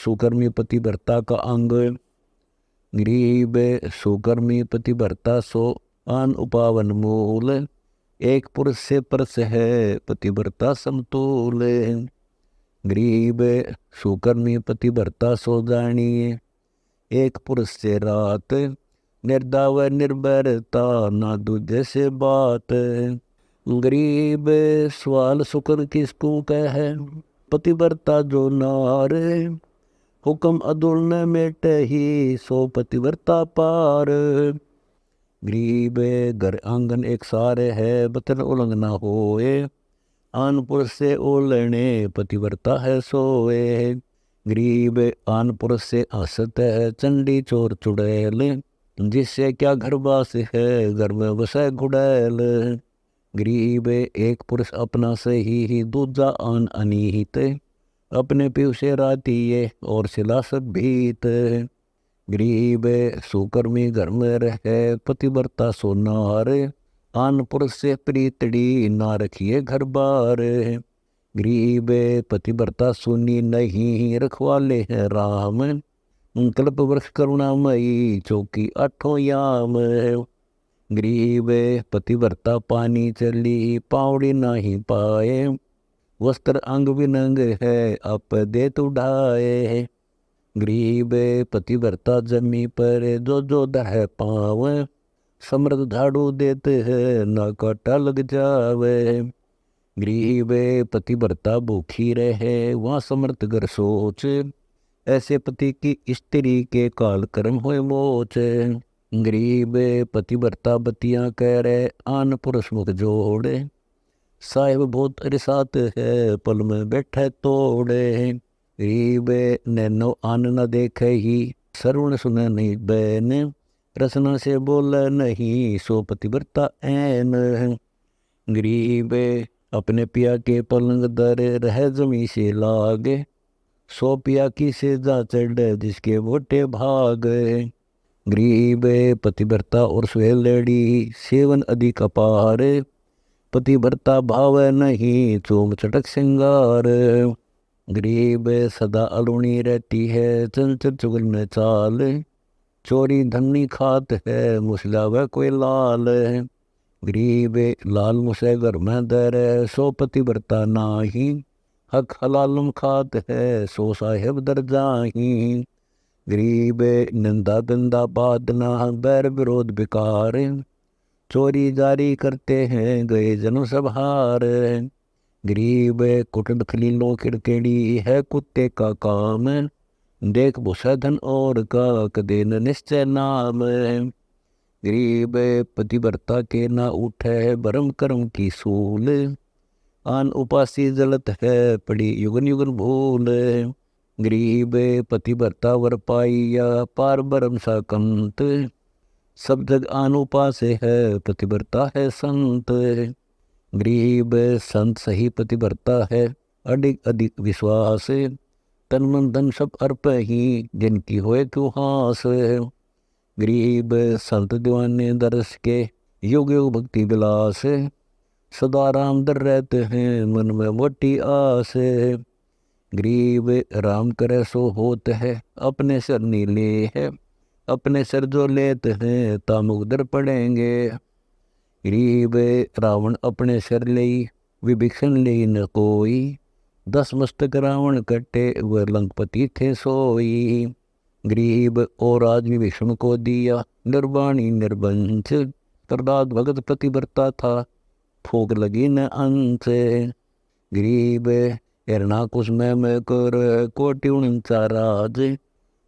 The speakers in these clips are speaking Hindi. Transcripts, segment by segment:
सुकर्मी पतिव्रता का अंग। गरीब सुकर्मी पतिव्रता सो आन उपावन मूल। एक पुरुष से परस है पतिव्रता समतूल। गरीब सुकर्मी पतिव्रता सो जानिए, एक पुरुष से रात। निर्दाव निर्भरता ना दूजे से बात। गरीब सवाल शुक्र किसको कह, पतिव्रता जो नार। हुक्म अदुल न मेटे ही सो पतिव्रता पार। गरीब घर आंगन एक सारे है, बतन उलंग ना होए। आन पुरुष से ओलने पतिव्रता है सोए। गरीब आन पुरुष से हंसत है, चंडी चोर चुड़ैल। जिससे क्या घर बास है, घर में बसे घुड़ैल। गरीब एक पुरुष अपना सही, दूजा आन अनिहित। अपने पीव से रातिये और सिला सब भीत। गरीब सुकर्मी घर में रहे, पतिव्रता सो नार। आन पुरुष से प्रीतड़ी ना रखिए घर बार। गरीब पतिव्रता सुनी नहीं, रखवाले हैं राम। कल्प वृक्ष करुणामयी चौकी आठों याम। गरीब पतिव्रता पानी चली, पावड़ी नहीं पाए। वस्त्र अंग विनंग है, आप दे उड़ाए। गरीब पतिव्रता जमी पर जो दह पाव। समृद्ध झाड़ू देते हैं, ना काटा लग जावे। गरीब पतिव्रता भूखी रहे, वहाँ समर्थ कर सोच। ऐसे पति की स्त्री के काल कर्म होए मोच। गरीब पतिव्रता बतियां कह रहे, आन पुरुष मुख जोड़े। साहिब बहुत रिसात है, पल में बैठे तोड़े। गरीब नैनो आन न देखे ही, श्रवण सुने नहीं बैन। रसना से बोल नहीं, सो पतिव्रता ऐन। गरीब अपने पिया के पलंग दर, रह जमी से लागे। सो पिया की से जा चढ़, जिसके मोटे भाग। गरीब पतिव्रता और सुहेलड़ी, सेवन अधिक अपार। पतिव्रता भाव नहीं, चूम चटक श्रृंगार। गरीब सदा अलूणी रहती है, चंचल चुगल में चाल। चोरी धनी खात है, मुसला व कोई लाल। गरीब लाल मुसे घर में दर, सो पतिव्रता नाही। हक हलालम खात है, सो साहेब दर जाही। गरीब निंदा गंदा बात ना, बैर विरोध बेकार। चोरी जारी करते हैं, गए जन्म सब हार। गरीब कुटुंब खलीलों किड़केड़ी है, कुत्ते का काम। देख भूसा धन और का, कदे न निश्चय नाम। गरीब पतिव्रता के ना उठे, भरम कर्म की सूल। आन उपासी जलत है, पड़ी युगन युगन भूल। गरीब पतिव्रता वर पाइया, पार बरम सा कंत। सब जग आन उपास है, पतिव्रता है संत। गरीब संत सही पतिव्रता है, अधिक अधिक विश्वास। तन मन धन सब अर्प ही, जिनकी होए क्यों हास। गरीब संत दीवाने दरस के, युग युग भक्ति विलास। सदा राम दर रहते हैं, मन में मोटी आस। गरीब राम करे सो होत है, अपने सर नीले है। अपने सर जो लेते हैं, तामुक दर पड़ेंगे। गरीब रावण अपने सर ले, विभीषण ले न कोई। 10 मस्तक रावण कटे, वह लंकपति थे सोई। गरीब और आज विभीषण को दिया, निर्वाणी निर्बंच। प्रहलाद भगत पतिव्रता था, फूक लगी न अंत। गरीब हिरणाकुश में कर, कोटि 49 राज।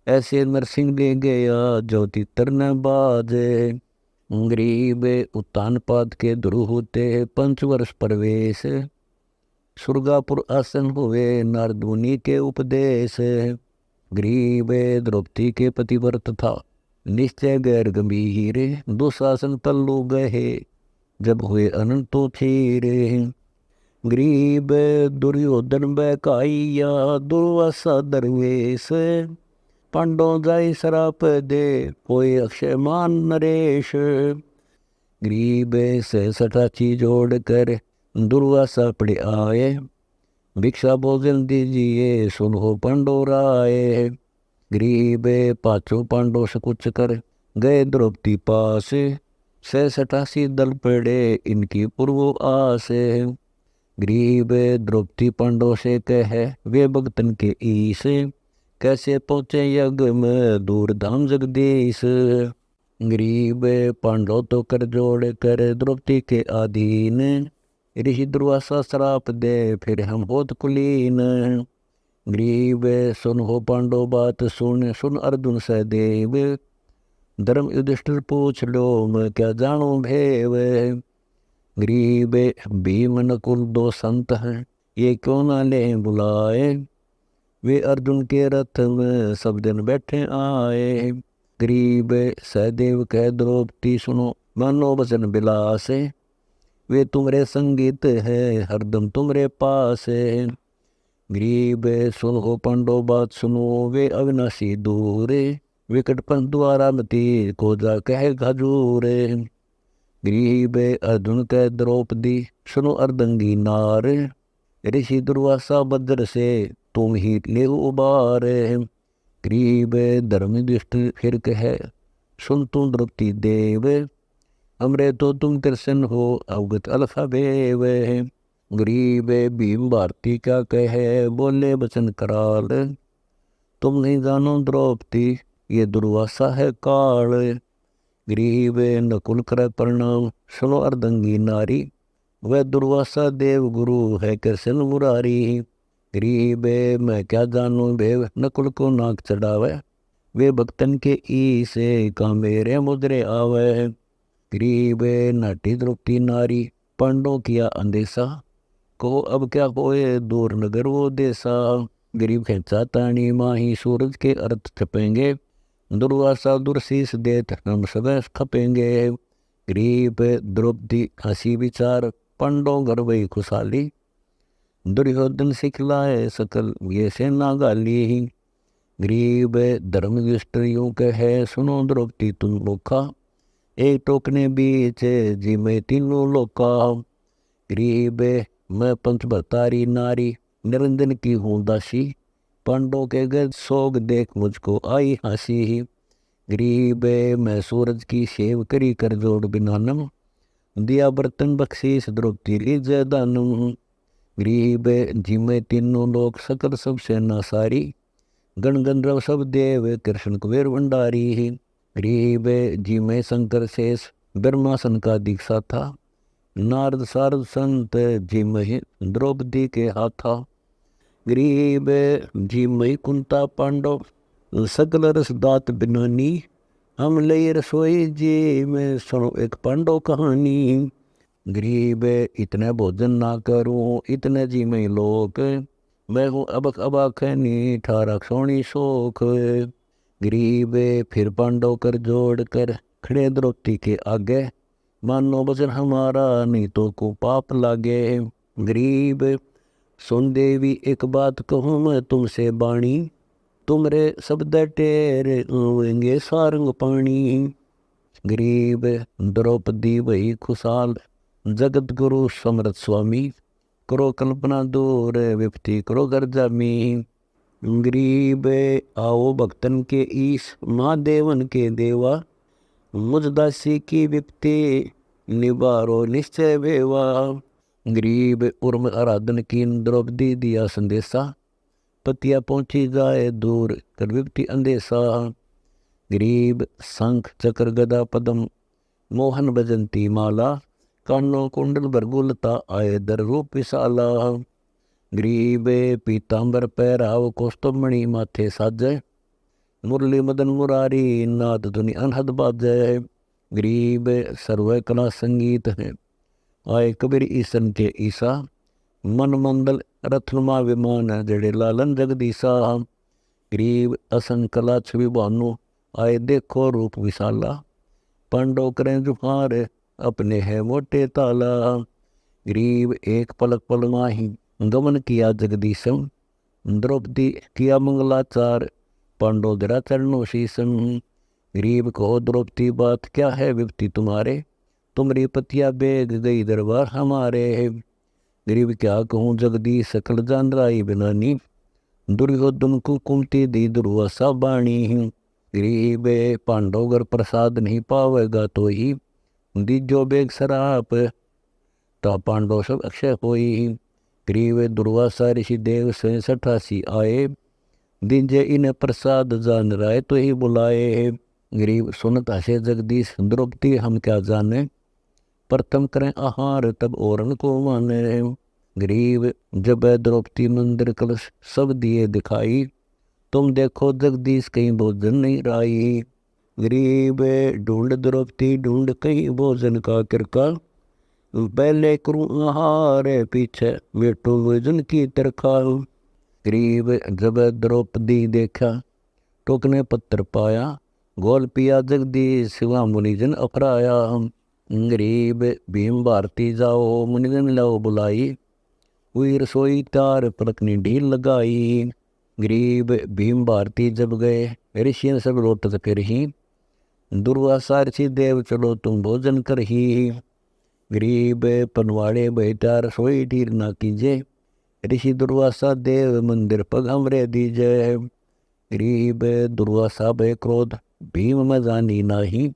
ऐसे नरसिंह ले गया, ज्योति तरन बाजे। गरीब उत्तान पाद के ध्रुव होते, 5 वर्ष प्रवेश। सुरगापुर आसन हुए, नारद मुनि के उपदेश। गरीब द्रौपदी के पतिव्रत था, निश्चय गैर गंभीर। दुशासन पल्लू गहे, जब हुए अनंतो छीरे। गरीब दुर्योधन बैकाइया, दुर्वासा दरवेश। पांडव जाय सराप दे, कोई अक्षय मान नरेश। गरीब से 60 जोड़ कर, दुर्वासा पड़े आए। भिक्षा भोजन दीजिए सुनो पंडोराए। गरीब पांचों पांडव से कुछ कर गए द्रौपदी पास। 86 दल पड़े इनकी पूर्व आस। गरीब द्रौपदी पांडव से कहे वे भक्तन के ईश। कैसे पहुँचे यज्ञ में दूर धाम जगदीश। गरीब पांडव तो कर जोड़ कर द्रौपदी के अधीन। ऋषि दुर्वासा श्राप दे फिर हम होत कुलीन। गरीब सुन हो पांडव बात सुन सुन अर्जुन सहदेव। धर्म युधिष्ठिर पूछ लो मैं क्या जानू भेव। गरीब भीम नकुल दो संत हैं ये क्यों ना ले बुलाए। वे अर्जुन के रथ में सब दिन बैठे आए। गरीब सहदेव कह द्रौपदी सुनो मानो वचन बिलास। वे तुम्हारे संगीत है हरदम तुम्हारे पास। गरीब सुन हो पांडव बात सुनो वे अविनाशी दूर। विकट पंथ द्वारा मती को जा कहे खजूर। गरीब अर्जुन कह द्रौपदी सुनो अर्दंगी नार। ऋषि दुर्वासा भद्र से तुम ही ले उबार। गरीब धर्म दुष्ट फिर कहे सुन तुम द्रौपदी देव। हमरे तो तुम कृष्ण हो अवगत अल्फा बेव। गरीब भीम भारती क्या कहे बोले वचन कराल। तुम नहीं जानो द्रौपदी ये दुर्वासा है काल। गरीब नकुल कर प्रणाम सुनो अर्दंगी नारी। वह दुर्वासा देव गुरु है कृष्ण मुरारी। गरीब मैं क्या जानू भेव नकुल को नाक चढ़ावे। वे भक्तन के ई से का मेरे मुद्रे आवे। गरीब नाटी द्रौपदी नारी पांडव किया अंदेशा। को अब क्या होए दूर नगर वो देसा। गरीब खेचा तानी माही सूरज के अर्थ छपेंगे। दुर्वासा दुर्शीष देत हम सब खपेंगे। गरीब द्रौपदी हंसी विचार पांडव घर वही खुशहाली। दुर्योधन सिखलाए सकल ये से नागाली। गरीब धर्म यूं कहे सुनो द्रौपदी तुम लोका। एक टोकने बीच जी में तीनों लोका। गरीब मैं पंच भरतारी नारी निरंजन की हूँ दासी। पांडव के घर सोग देख मुझको आई हंसी। गरीब मैं सूरज की सेव करी कर जोड़ बिनानम। दिया बर्तन बख्शीस द्रौपदी लीजय दानम। गरीब जिमे तीनों लोग सकल सब सेना सारी। गण गंधर्व सब देव कृष्ण कुबेर भंडारी। गरीब जिमे शंकर शेष ब्रह्मासन का दीक्षा था। नारद सारद संत जिमहि द्रौपदी के हाथा। गरीब जिमहि कुंता पांडव सकल रस दात बिनानी। हम ले रसोई जी में सुनो एक पांडव कहानी। गरीब इतने भोजन ना करूं इतने जी में लोक। मैं हूँ अबक अबाखनी ठारा सोनी शोक। गरीब फिर पांडव कर जोड़ कर खड़े द्रौपदी के आगे। मानो वचन हमारा नहीं तो को पाप लागे। गरीब सुन देवी एक बात कहूँ मैं तुमसे बाणी। तुमरे शब्द टेर आवेंगे सारंग पानी। गरीब द्रौपदी वही खुशहाल जगत गुरु समरथ स्वामी। करो कल्पना दूर विपत्ति करो घर जामी। गरीब आओ भक्तन के ईश महादेवन के देवा। मुझ दासी की विपत्ति निवारो निश्चय भेवा। गरीब उर्म आराधन की द्रौपदी दिया संदेशा। पतिया पहुँची जाए दूर कर विपत्ति अंदेशा। गरीब शंख चक्र गदा पदम मोहन भजंती माला। कानो कुंडल भरगुलता आए दर रूप विशाला। गरीब पीतांबर पैराव कौस्तुभमणि माथे साजय। मुरली मदन मुरारी नाद धुनि अनहद बाजय। गरीब सर्व कला संगीत है आए कबीर ईसन के ईसा। मन मंडल रथनुमा विमान जड़े लालन जगदीसा। गरीब असन कला छवि भानु आए देखो रूप विशाला। पांडव करें जुहार अपने है मोटे ताला। गरीब एक पलक पल माही गमन किया जगदीशम। द्रौपदी किया मंगलाचार पांडव दरा चरणों शीसम। गरीब कहो द्रौपदी बात क्या है विपत्ति तुम्हारे। तुम्हारी पतिया बेग गई दरबार हमारे। गरीब क्या कहूँ जगदीश सकल जान राई बिनानी, दुर्योधन को कुमति दी दुर्वासा बाणी। गरीब पांडव अगर प्रसाद नहीं पावेगा तो ही दीजो बेग सराप, ता पांडव सब अक्षय होई। गरीब दुर्वासा ऋषि देव स्वयं 88 आए, दीजे इन प्रसाद जान राय तो ही बुलाए। गरीब सुनत हसे जगदीश द्रौपदी हम क्या जाने, प्रथम करें आहार तब औरन को माने। गरीब जब द्रौपदी मंदिर कलश सब दिए दिखाई, तुम देखो जगदीश कहीं भोजन नहीं राई। गरीब ढूंढ द्रौपदी ढूंढ कहीं भोजन का किरका, पहले करूँ आहार पीछे बेटो भोजन की तरखा। गरीब जब द्रौपदी देखा टोकने पत्थर पाया, गोल पिया जगदीश शिवा मुनिजन अफराया। गरीब भीम भारती जाओ मुनिजन लाओ बुलाई, हुई रसोई तार पलकनी ढील लगाई। गरीब भीम भारती जब गए ऋषि सब लोटत फिर ही, दुर्वासा ऋषि देव चलो तुम भोजन कर ही। गरीब पनवाड़े बैठा रसोई ढीर ना कीजे, ऋषि दुर्वासा देव मंदिर पग हमरे दीजे। गरीब दुर्वासा भय क्रोध भीम में जानी नाही,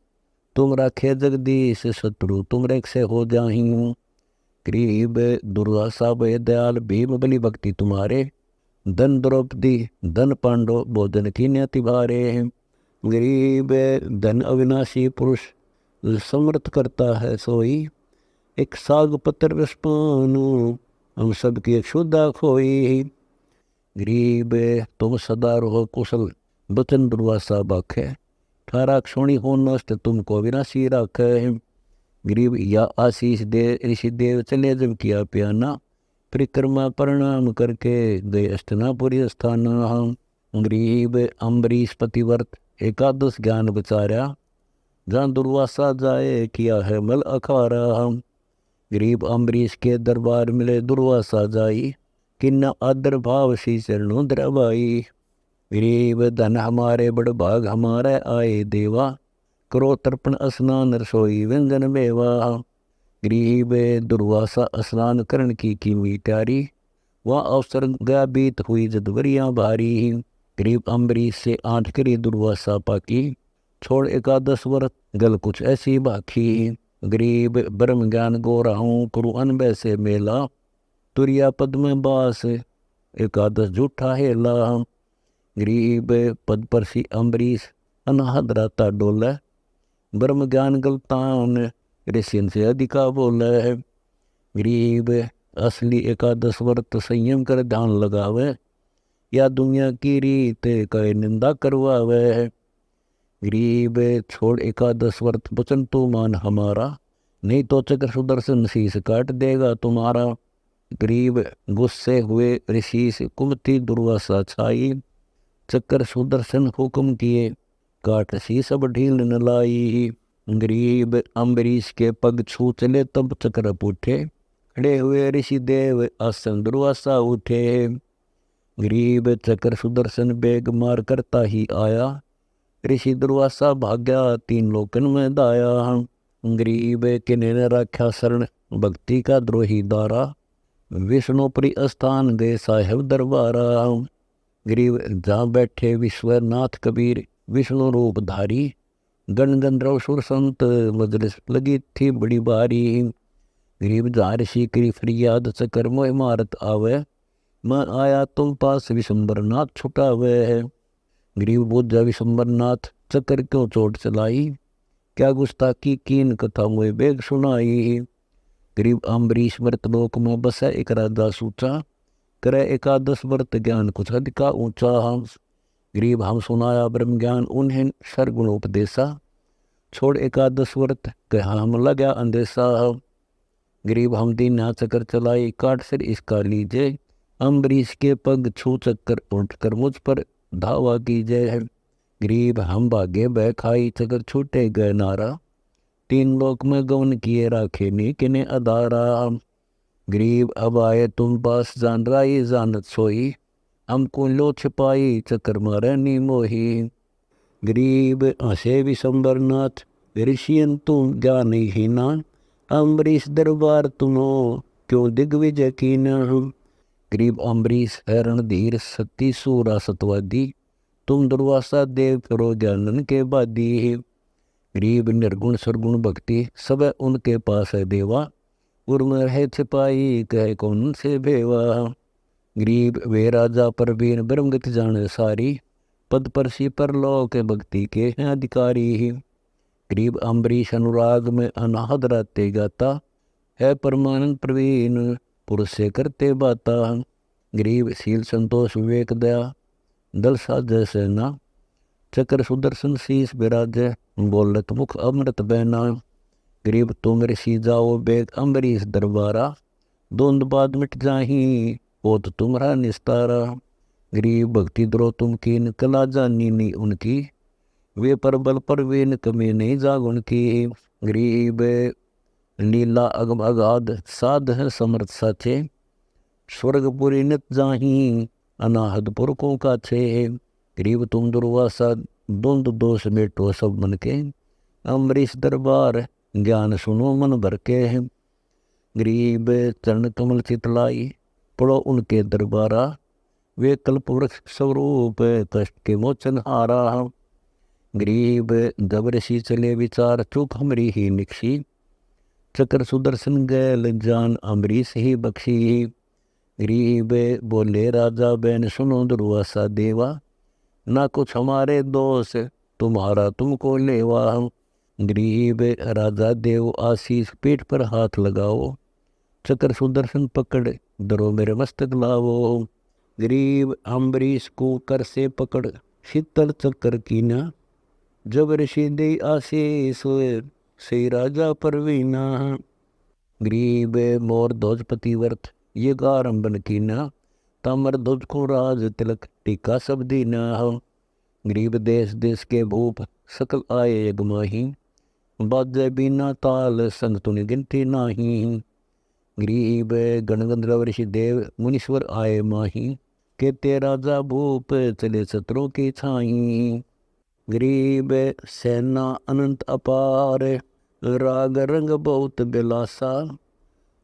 तुम राखे जगदीश शत्रु तुम रेख से हो जाही। गरीब दुर्वासा भय दयाल भीम बलि भक्ति तुम्हारे, धन द्रौपदी धन पांडव भोजन की न्यति भारे। गरीब धन अविनाशी पुरुष समर्थ करता है सोई, एक साग पत्र रसपानु हम सबकी क्षुदा खोई। गरीब तुम सदा रहो कुशल बचन दुर्वासा बाखे, थारा क्षोणी हो नष्ट तुमको विनाशी राखे। गरीब या आशीष दे ऋषि देव चले जब किया प्याना, परिक्रमा प्रणाम करके गए अष्टनापुरी स्थान। गरीब अम्बरीश पतिव्रत एकादश ज्ञान बचारा, जहाँ दुर्वासा जाए किया है मल अखारा। गरीब अम्बरीश के दरबार मिले दुर्वासा जाई, किन्ना आदर भाव सी चरणों द्रवाई। गरीब धन हमारे बड़ भाग हमारे आए देवा, करो तर्पण स्नान रसोई व्यंजन मेवा। गरीब दुर्वासा स्नान करण की मिटारी, वह अवसर गया बीत हुई जदवरियाँ भारी। गरीब अम्बरीश से आठ करी दुर्वासा पाकी, छोड़ एकादश व्रत गल कुछ ऐसी बाकी। गरीब ब्रह्म ज्ञान गोराहूँ करु अनबे से मेला, तुरिया पद में बास एकादश झूठा हेला। गरीब पद पर सी अम्बरीश अनाहद राता डोले, ब्रह्म ज्ञान गलतान ऋषियन से अधिका बोले। गरीब असली एकादश व्रत संयम कर ध्यान लगावे, या दुनिया की रीत कहे निंदा करवावे। गरीब छोड़ एकादश व्रत वचन तो मान हमारा, नहीं तो चक्र सुदर्शन शीश काट देगा तुम्हारा। गरीब गुस्से हुए ऋषि से कुमति दुर्वासा छाई, चक्र सुदर्शन हुक्म किए काट शीश अब ढील न लाई। गरीब अम्बरीश के पग छू चले तब चक्र पूठे, खड़े हुए ऋषि देव आसन दुर्वासा उठे। गरीब चक्र सुदर्शन बेग मार करता ही आया, ऋषि दुर्वासा भाग्या तीन लोकन में दाया। गरीब किन्ने ने राख्या शरण भक्ति का द्रोही दारा, विष्णु प्रिय स्थान दे साहेब दरबारा। गरीब जहाँ बैठे विश्वनाथ कबीर विष्णु रूप धारी, गण गंधर्व सुर संत मजलिस लगी थी बड़ी भारी। गरीब जहाँ ऋषि करी फरियाद चक्कर मोह मारत आवे, मैं आया तुम पास विशंबरनाथ छुटावे। गरीब बोझा विशंबरनाथ चक्कर क्यों चोट चलाई, क्या गुस्ताखी कीन कथा मोए बेग सुनाई। गरीब अम्बरीश व्रत लोक में बसे एक राजा सूचा, करे एकादश व्रत ज्ञान कुछ अधिका ऊंचा। गरीब हम सुनाया ब्रह्म ज्ञान उन्हें सरगुण उपदेशा, छोड़ एकादश व्रत कहा हम लगा अंदेशा। गरीब हम दीन हाथ चक्कर चलाई काट सिर इसका लीजे, अम्बरीश के पग छू चक्कर उठकर मुझ पर धावा कीजिए। गरीब हम भागे बह खाई चक्कर छूटे गए नारा, तीन लोक में गवन किए राखे नी किने अदारा। गरीब अब आए तुम पास जान राई जानत सोई, हमको लो छिपाई चक्कर मारे नी मोही। गरीब हसे विशंबरनाथ ऋषियन तुम ज्ञान हीना, अम्बरीश दरबार तुनो क्यों दिग्विजय कीन। गरीब अम्बरीश है रणधीर सती सूरा सतवादी, तुम दुर्वासा देव करो ज्ञानन के बादी। गरीब निर्गुण सरगुण भक्ति सब उनके पास है देवा, उर्म है छिपाई कहे कौन से भेवा। गरीब वे राजा परवीन ब्रह्मगति जाने सारी, पद परसी परलोक भक्ति के हैं अधिकारी। गरीब अम्बरीश अनुराग में अनाहद रहते गाता, है परमानंद प्रवीण पुरुष से करते बाता। गरीब शील संतोष विवेक दया दल साजय सेना, चक्र सुदर्शन शीस विराजय बोलत मुख अमृत बहना। गरीब तुम ऋषि जाओ बेग अम्बरीश दरबारा, दोंद बाद मिट जाही पोत तुम्हारा निस्तारा। गरीब भक्ति द्रो तुम कीन कला जानी नहीं उनकी, वे पर बल पर वे कमी नहीं जागुन की। गरीब लीला अगम अगाध साध है समर्थ साचे, स्वर्गपुरी नित जाही अनाहद पुरखों का छे। गरीब तुम दुर्वासा द्वंद दोष मेटो सब मन के, अम्बरीश दरबार ज्ञान सुनो मन भर के। गरीब चरण कमल चितलाई पढ़ो उनके दरबारा, वे कल्प वृक्ष स्वरूप कष्ट के मोचन हारा। गरीब जब ऋषि चले विचार चुप हमरी ही निक्षी, चक्र सुदर्शन गैल जान अम्बरीश ही बख्शी। गरीब बोले राजा बैन सुनो दुर्वासा देवा, ना कुछ हमारे दोष तुम्हारा तुमको लेवा। गरीब राजा देव आशीष पीठ पर हाथ लगाओ, चक्र सुदर्शन पकड़ दरो मेरे मस्तक लावो। गरीब अम्बरीश को कर से पकड़ शीतल चक्कर कीना, जब ऋषि दे आशीष से राजा परवीना। गरीब मोर ध्वज पतिव्रत ये गारंबन कीना, तामर ध्वज को राज तिलक टीका सब दीना। गरीब देश देश के भूप सकल आए यगमाही, बाजे बिना ताल संग तुनि गिनती नाही। गरीब गणगंधर्व ऋषि देव मुनीश्वर आए माही, कहते राजा भूप चले शत्रुओं की छाई। गरीब सेना अनंत अपार, राग रंग बहुत बिलासा,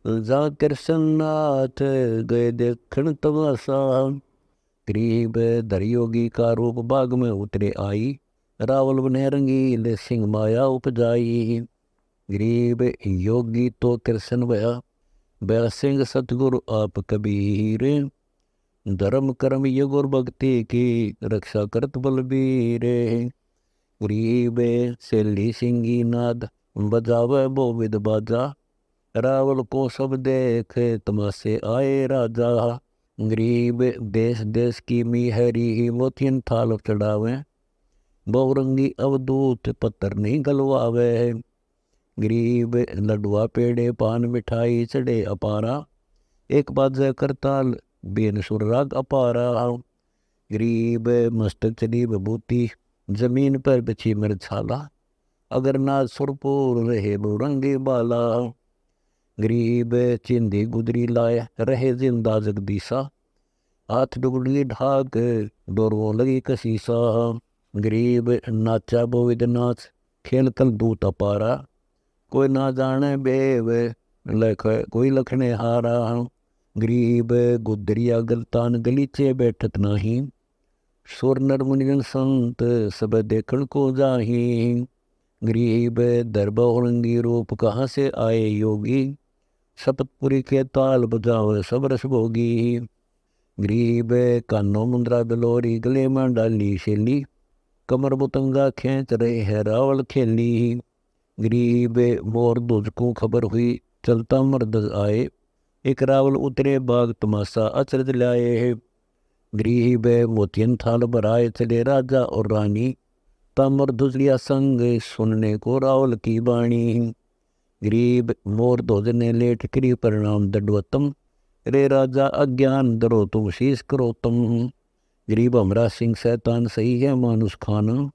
जा कृष्णनाथ गए देखण तमाशा। गरीब दरयोगी का रूप बाग में उतरे आई, रावल बने रंगील सिंह माया उपजाई। गरीब योगी तो कृष्ण भया, बया सिंह सतगुरु आप कबीर, धर्म कर्म योग और भक्ति की रक्षा करत बलबीर। गरीब सैली सिंगी नाद बजावे बोविद बाजा, रावल को सब देख तमाशे आए राजा। गरीब देश देश की मिहरी मोतियन थाल चढ़ावे, बहुरंगी अवधूत पत्थर नहीं गलवावे। गरीब लडुआ पेड़े पान मिठाई चढ़े अपारा, एक बाजा करताल बेन सुरराग अपारा। गरीब मस्तक चली विभूति जमीन पर बिछी मिर्छाला, अगर ना सुरपुर रहे बुरंगी बाला। गरीब चिंदी गुदरी लाए रहे जिंदा जगदीसा, हाथ डुगड़ी ढाक डोरवो लगी कसीसा। गरीब नाचा बोविद नाच खेल कल दूत अपारा, कोई ना जाने बेव लख कोई लखने हारा। गरीब गुदरिया गलतान गलीचे बैठत नाही, सुर नर मुनिजन संत सब देखण को जाही। गरीब दरबा औरंगी रूप कहाँ से आए योगी, शपथपुरी के ताल बजाओ सब रस भोगी। गरीब कानो मुंद्रा बिलोरी गले में डाली शेली, कमर बुतंगा खींच रहे है रावल खेली। गरीब मोर दूज को खबर हुई चलता मर्द आए, एक रावल उतरे बाग तमाशा अचरज लाए। गरीब मोतियन थाल भराए चले राजा और रानी, तामर धुजलिया संग सुनने को रावल की बाणी। गरीब मोर ध्वज ने लेट करी परिणाम दंडवतम, रे राजा अज्ञान दरो तुम शीश करो तुम। गरीब हमरा सिंह शैतान सही है मानुष खाना,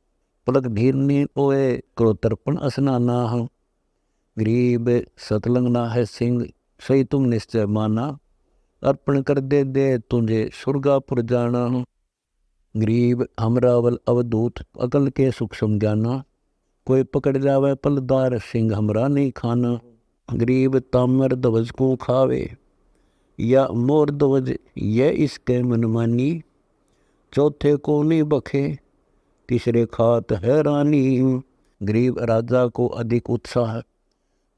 पलक ढीरने ओए करो तर्पण असनाना। गरीब सतलंग ना है सिंह सही तुम निश्चय माना, अर्पण कर दे तुझे सुरगापुर जाना। गरीब हमरावल अवधूत अकल के सूक्ष्म जाना, कोई पकड़ जावे पलदार सिंह हमरा नहीं खाना। गरीब तामर ध्वज को खावे या मोर ध्वज ये इसके मनमानी, चौथे को नहीं बखे तीसरे खात है रानी। गरीब राजा को अधिक उत्साह,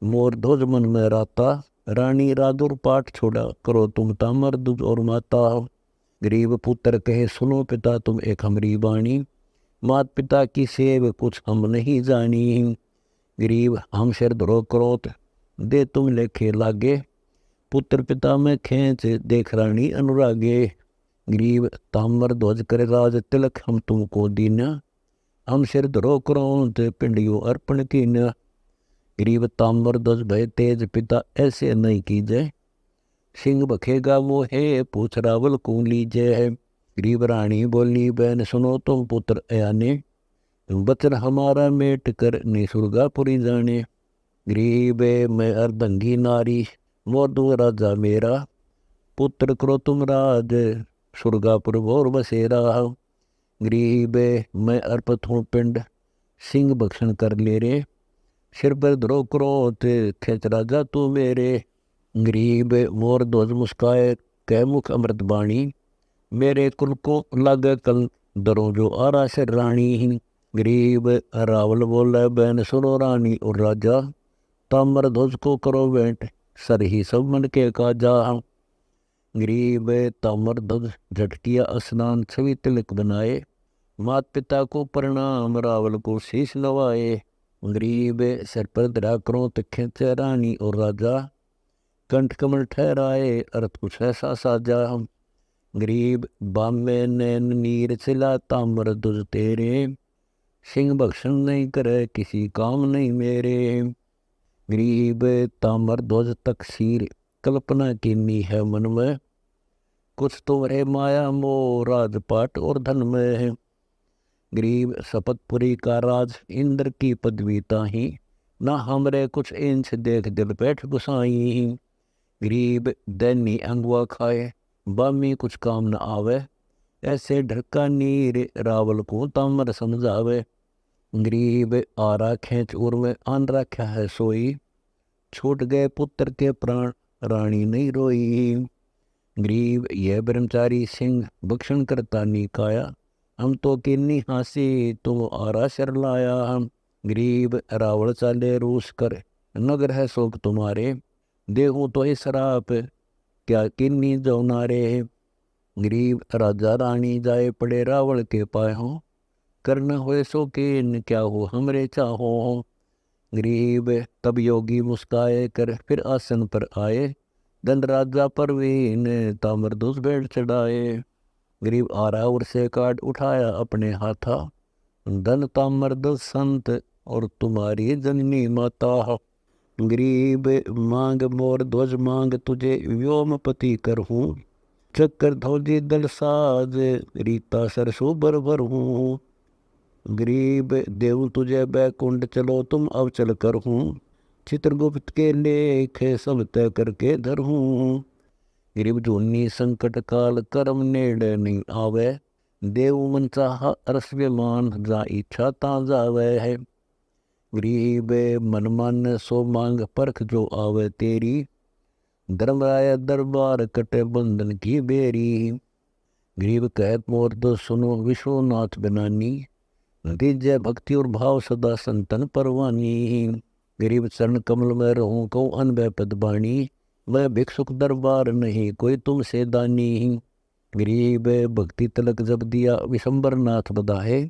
मोर ध्वज मन में राता, रानी रादुर पाठ छोड़ा करो तुम तामर दूज और माता। गरीब पुत्र कहे सुनो पिता तुम एक हमरी बाणी, मात पिता की सेव कुछ हम नहीं जानी। गरीब हम सिर धरो क्रोत दे तुम लेखे लागे, पुत्र पिता में खेच देख रानी अनुरागे। गरीब तामर ध्वज करे राज तिलक हम तुमको दीना, हम सिर धरो क्रोत पिंडियो अर्पण कीना। गरीब ताम्र ध्वज भय तेज पिता ऐसे नहीं कीजे, सिंह बखेगा वो है पूछ रावल को लीजे है। गरीब रानी बोली बहन सुनो तुम पुत्र अयाने, बचन हमारा मेट कर निसुर्गापुरी जाने। गरीब मैं अर्धंगी नारी मोर दो राजा मेरा, पुत्र करो तुम राज सुर्गापुर भोर बसेरा। गरीब मैं अर्पित हूँ पिंड सिंह भक्षण कर ले रे, सिर पर धरो क्रोध खेच राजा तू मेरे। गरीब मोर ध्वज मुस्काए कह मुख अमृत बाणी, मेरे कुल को लागे कल दरो जो आरा से रानी। गरीब रावल बोले बहन सुनो रानी और राजा, ताम्र ध्वज को करो भेंट सर ही सब मन के काजा। गरीब ताम्र ध्वज झटकिया स्नान छवि तिलक बनाए, मात पिता को प्रणाम रावल को शीश नवाए। गरीब सिर पर धरा करो तो खेचे रानी और राजा, कंठ कमल ठहराए अर्थ कुछ ऐसा साजा। गरीब बामे नैन नीर चिला ताम्र ध्वज तेरे, सिंह भक्षण नहीं करे किसी काम नहीं मेरे। गरीब ताम्र ध्वज तकसीर कल्पना कीनी है मन में, कुछ तो रहे माया मोह राजपाट और धन में है। गरीब शपथपुरी का राज इंद्र की पदवी ताही, ना हमरे कुछ इंच देख दिल बैठ गुसाई। गरीब दैनी अंगवा खाए बामी कुछ काम न आवे, ऐसे ढरका नीर रावल को ताम्र समझावे। गरीब आरा खेच उर में आन रखा है सोई, छूट गए पुत्र के प्राण रानी नहीं रोई। गरीब यह ब्रह्मचारी सिंह भक्षण करता निकाया, हम तो किन्नी हासी तुम आरा शर लाया। गरीब रावण चाले रूस कर नगर है शोक तुम्हारे, देहूँ तो इस श्राप क्या किन्नी जो नारे। गरीब राजा रानी जाए पड़े रावण के पायों, करना होए सो किन क्या हो हमरे चाहो। गरीब तब योगी मुस्काए कर फिर आसन पर आए, दंड राजा परवीन ताम्र ध्वज भेंट चढ़ाए। गरीब आराउर से काट उठाया अपने हाथा, धन ताम्र ध्वज संत और तुम्हारी जननी माता। गरीब मांग मोर ध्वज मांग तुझे व्योमपति करहूँ, चक्कर ध्वजी दल साज रीता सरसो बरबर हूँ। गरीब देव तुझे बैकुंड चलो तुम अब चल कर हूँ, चित्रगुप्त के लेख सब तय करके धर हूँ। गरीब जूनी संकट काल कर्म नेड़ नहीं आवे, देव मन चाह अरस विमान जा इच्छा ता जावे है। गरीब मन मन सो मांग परख जो आवे तेरी, धर्मराय दरबार कटे बंधन की बेरी। गरीब कहत मोर तो सुनो विश्वनाथ बनानी, दीजय भक्ति और भाव सदा संतन परवानी। गरीब चरण कमल में रहूं को अनबय पद बाणी, वह भिक्षुक दरबार नहीं कोई तुमसे दानी। गरीब भक्ति तलक जब दिया विशंबर नाथ बधाए,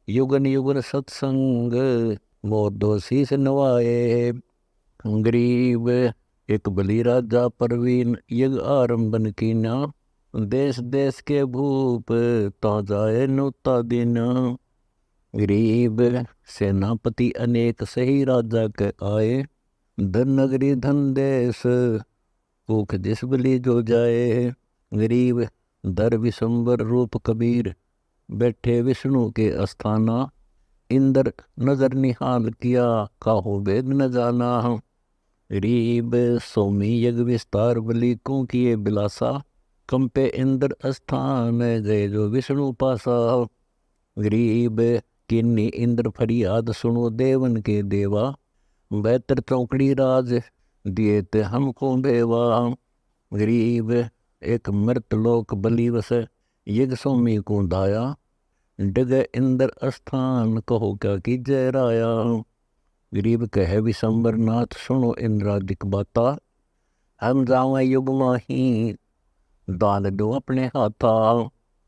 युगन युगन सत्संग मोर दो शीस नवाए। गरीब एक बलि राजा परवीन यज्ञ आरंभन कीना, देश देश के भूप ता जाए नुता दीना। गरीब सेनापति अनेक सही राजा के आए, धन नगरी धन देश भूख जिस बलि जो जाए। गरीब दर विशंबर रूप कबीर बैठे विष्णु के अस्थाना, इंद्र नजर निहाल किया काहो वेद न जाना। गरीब सोमी यज्ञ विस्तार बलि को किए बिलासा, कंपे इंद्र अस्थान गए जो विष्णु पासा। गरीब किन्नी इंद्र फरियाद सुनो देवन के देवा, बेहतर चौकड़ी राज दिए ते हमको भेवा। गरीब एक मृत लोक बलि वस, यज्ञ सोमी को दाया, डगे इंद्र स्थान, कहो क्या कीजय राया। गरीब कहे विशंबर नाथ, सुनो इंद्रादिक बाता, हम जावे युग माही, दान दो अपने हाथा।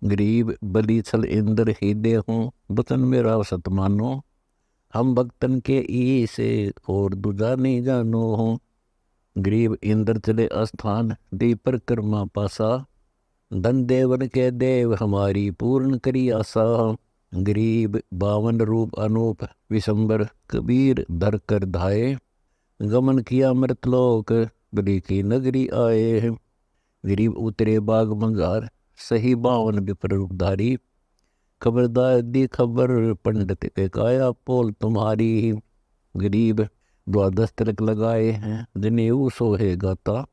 गरीब बलि छल इंद्र ही दे हूँ, बचन मेरा सत मानो, हम भक्तन के ईश और दूजा नहीं जानो। गरीब इंद्र चले स्थान, दी परिक्रमा पासा, धन देवन के देव हमारी पूर्ण करी आशा। गरीब 52 रूप अनूप विशंबर, कबीर धर कर धाये, गमन किया मृतलोक, बलि की नगरी आए। गरीब उतरे बाग मंगार, सही 52 विप्र रूपधारी, खबरदार दी खबर पंडित के काया पोल तुम्हारी। गरीब द्वादश तिलक लगाए हैं, जनेऊ सोहे गाता,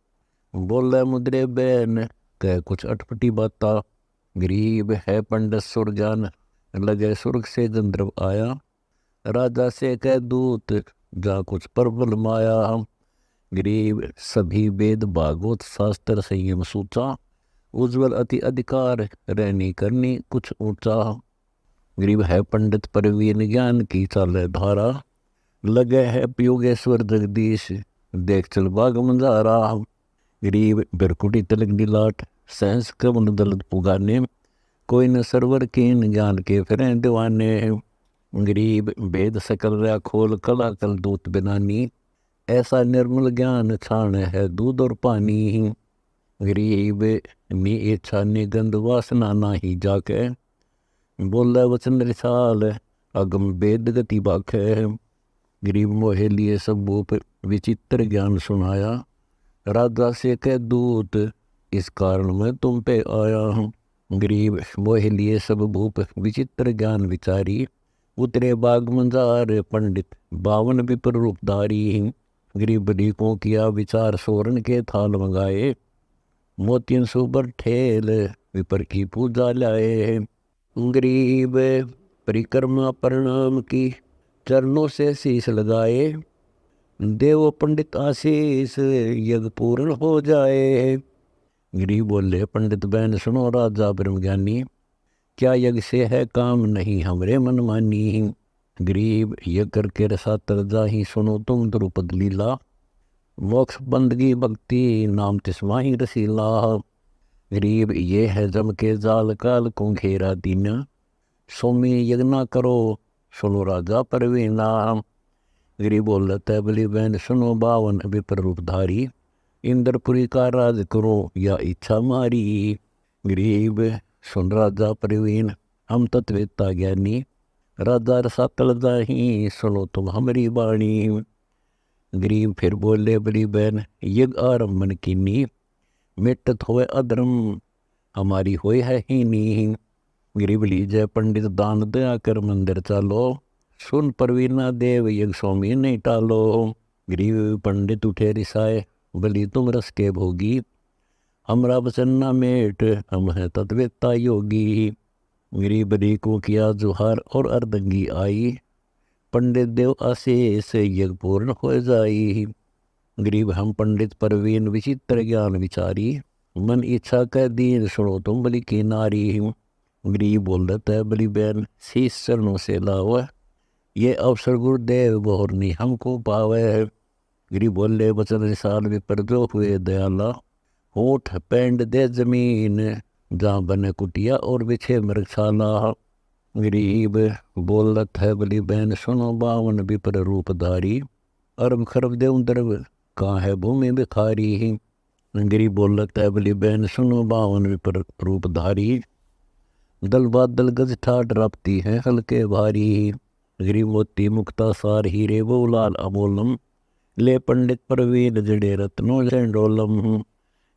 बोले मुद्रे बैन कह कुछ अटपटी बाता। गरीब है पंडित सुर ज्ञान, लगे सुर्ग से गंधर्व आया, राजा से कह दूत जा कुछ प्रबल माया। गरीब सभी वेद भागवत शास्त्र संयम सूचा, उज्ज्वल अति अधिकार रहनी करनी कुछ ऊंचा। गरीब है पंडित परवीन ज्ञान की चाले धारा, लगे है योगेश्वर जगदीश देख चल बाग मंजारा। गरीब बिरकुटी तिलक दिलाट, सहस कवन दलत पुगाने, कोई न सरवर कीन ज्ञान के फिरें दीवाने। गरीब भेद सकल रया खोल, कला कल दूत बिनानी, ऐसा निर्मल ज्ञान छान है दूध और पानी। गरीब नी इच्छा निगंध वासना नाही जाके, बोले वचन रिसाल अगम वेद गति बाखे। गरीब मोहे लिए सब भूप विचित्र ज्ञान सुनाया, राजा से कह दूत इस कारण मैं तुम पे आया हूँ। गरीब मोहे लिए सब भूप विचित्र ज्ञान विचारी, उतरे बाग मंजार पंडित 52 विप्र रूपधारी। गरीब बलि को किया विचार, सोरन के थाल मंगाए, मोतियन सुबर ठेल विपर की पूजा लाए। गरीब परिक्रमा प्रणाम की, चरणों से शीश लगाए, देव पंडित आशीष यज्ञ पूर्ण हो जाए। गरीब बोले पंडित बहन सुनो राजा ब्रह्मज्ञानी, क्या यज्ञ से है काम नहीं हमरे मन मानी। गरीब यज्ञ करके रसा तर जाही, सुनो तुम द्रुपद लीला, मोक्ष बंदगी भक्ति नाम तिस्माही रसीला। गरीब ये है जम के जाल, काल को घेरा दीना, सोमी यज्ञ ना करो सुनो राजा परवीना। गरीब बोलता है बलि बहन सुनो 52 विप्र रूपधारी, इंद्रपुरी का राज करो या इच्छा मारी। गरीब सुन राजा परवीन हम तत्वेता ज्ञानी, राजा रसा तल जाही सुनो तुम हमारी बाणी। गरीब फिर बोले बलि बहन यज्ञ आरंभ मन कीनी, मिटत होए अधर्म हमारी होए है हीनी। गरीब लीजय पंडित दान दया कर मंदिर चालो, सुन परवीना देव यज्ञ स्वामी नहीं टालो। गरीब पंडित उठे रिसाए, बलि तुम रस के भोगी, हमरा वचन न मेट हम है तत्वेता योगी। गरीब बलि को किया जुहार और अर्धंगी आई, पंडित देव आशीष यज्ञ पूर्ण हो जाई। गरीब हम पंडित परवीन विचित्र ज्ञान विचारी, मन इच्छा कह दीन सुनो तुम बलि की नारी। गरीब बोलता है बलि बहन शीश चरणों से लाओ, ये अवसर गुरुदेव बहुरनी हमको पावे। गरीब बोले वचन रिसाल विपर जो हुए दयाला, होठ पेंड दे जमीन जहाँ बने कुटिया और बिछे मृगशाला। गरीब बोलत है बलि बहन सुनो 52 विपर रूपधारी, अरब खरब देव द्रव कहाँ है भूमि बिखारी। गरीब बोलता है बलि बहन सुनो 52 विपर रूपधारी, दल बादल गज ठाट रापती है हल्के भारी। गरीब मोती मुक्ता सार हीरे वो लाल अमोलम, ले पंडित परवीन जड़े रत्नों झंडोलम।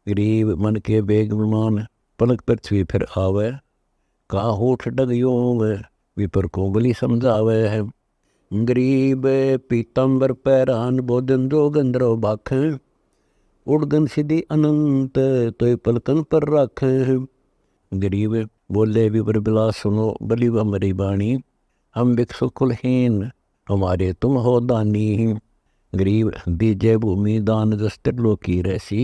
गरीब मन के बेग विमान पलक पृथ्वी फिर आवे, कहा होठ डगियो विपर को बलि समझावे है। गरीब पीतम्बर पैरान बोधन जो गंधर्व भाख, उड़गन सिद्धि अनंत तो पलकन पर रख। गरीब बोले विपर बिलास सुनो बलि हमारी बाणी, हम भिक्षु कुलहीन हमारे तुम हो दानी। गरीब दीजे भूमि दान जस्तर लोकी रहसी,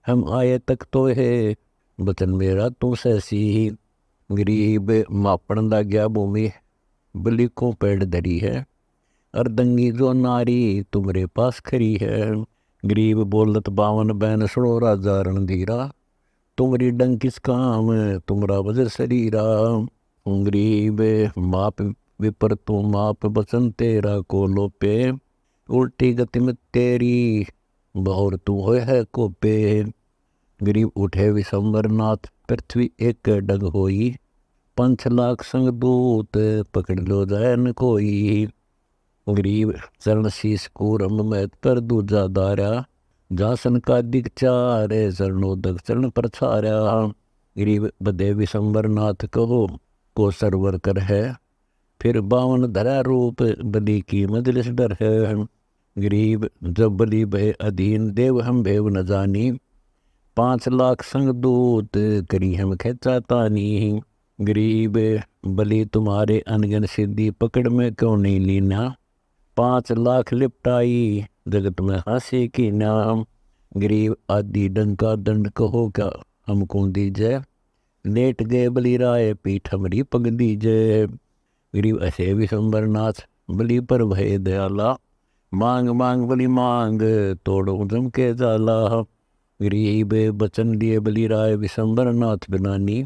हम आए तक तो है बचन मेरा तू सहसी। गरीब मापन लाग्या भूमि बलि को पेड़ धरी है, अर्दंगी जो नारी तुम्हारे पास खरी है। गरीब बोलत बावन बैन सुनो राजा रणधीरा, तुम्हारी डंक किस काम तुम्हारा वज्र शरीरा। गरीब माप विपर तू माप बचन तेरा को लोपे, उल्टी गति में तेरी बहुर तू हो है कोपे। गरीब उठे विशंबर नाथ पृथ्वी एक डग होई, 5 लाख संग दूत पकड़ लो जाए न कोई। गरीब चरण शीस कूरम में पर दूजा दारा, जासन का दिग चार चरणोदक चरण प्रचारा। गरीब बदे विशंबर नाथ कहो को सरवर कर है, फिर 52 धरा रूप बलि की मजलिस डर है। गरीब जब बलि भय अधीन देव हम भेव न जानी, 5 लाख संग दूत करी हम खेचा तानी। गरीब बलि तुम्हारे अनगन सिद्धि पकड़ में क्यों नहीं लीना, 5 लाख लिपटाई जगत में हंसी की नाम। गरीब आदि डंका दंड कहो क्या हमको दीजय, लेट गए बलि राय पीठ हमारी पग दीजय। गरीब ऐसे विशंबर नाथ बलि पर भय दयाला, मांग मांग बलि मांग तोड़ो जम के जाला। गरीब बचन लिए बलि राय विशंबर नाथ बिनानी,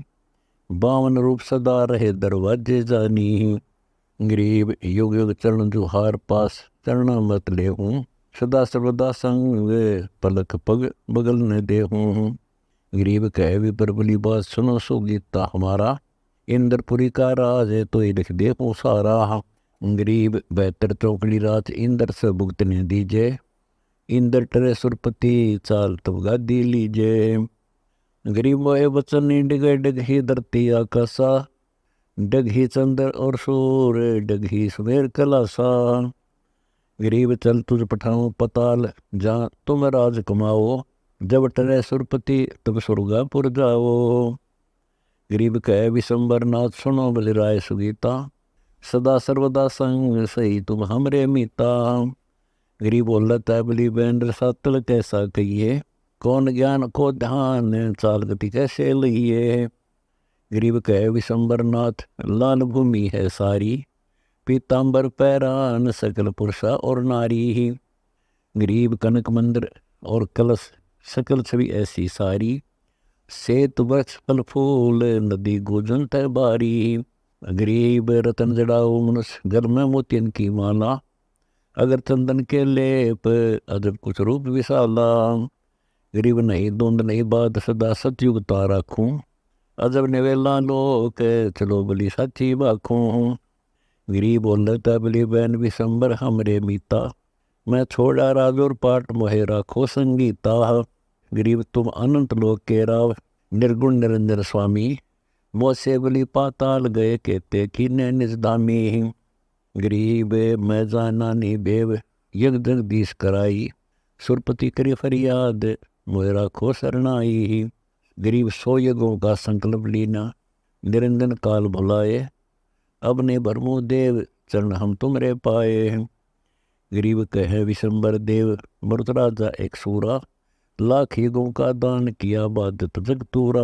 52 रूप सदा रहे दरवाजे जानी। गरीब युग युग चरण जुहार पास चरणा मत ले हूँ, सदा सर्वदा संग पलक पग बगल न दे हूँ। गरीब कह विपर बलि बात सुनो सो गीता हमारा, इंद्रपुरी का राज है तो ये लिख दे हूँ सारा। गरीब 72 चौकड़ी रात इंद्र से भुगतने दीजिए, इंद्र टरे सुरपति चाल तब गादी लीजिए। गरीब मोहे वचन डिगे डगही धरती आकाशा, डगही चंद्र और सूर्य डगही सुमेर कलासा। गरीब चल तुझ पठाऊं पताल जहाँ तुम राज कमाओ, जब टरे सुरपति तब स्वर्गापुर जाओ। गरीब कह विशंबर नाथ सुनो बलि राय सुगीता, सदा सर्वदा संग सही तुम हमरे मीता। गरीब बोलता है बलि बेंद्र सातल कैसा कहिए, कौन ज्ञान को ध्यान चाल गति कैसे लइए। गरीब कह विशंबर नाथ लाल भूमि है सारी, पीताम्बर पैरान सकल पुरुषा और नारी। गरीब कनक मंदिर और कलश सकल छवि ऐसी सारी, सेत वृक्ष फल फूल नदी गुजन तय बारी। गरीब रतन जड़ाओ मनुष्य घर में मोतियन की माला, अगर चंदन के लेप अजब कुछ रूप विशाला। गरीब नहीं धुंध नहीं बात सदा सतयुगता राखूं, अजब निवेला लोक चलो बलि सच्ची बाखूं। गरीब बोलता बलि बैन विशंबर हमरे मीता, मैं छोड़ा राज और पाठ मोहे राखो संगीता। गरीब तुम अनंत लोक के राव निर्गुण निरंजन स्वामी, मोसे बलि पाताल गए कहते कि ने निज धामी। गरीब मैं जाना नहीं बेव यज्ञ जगदीश कराई, सुरपति करी फरियाद मोहे राखो शरणाई। गरीब 100 यज्ञों का संकल्प लीना, निरंजन काल भुलाए, अब ने भरमो देव चरण हम तुमरे पाए। गरीब कहे विशंबर देव मरुत राजा एक सूरा, लाख यज्ञों का दान किया बादत जग तूरा।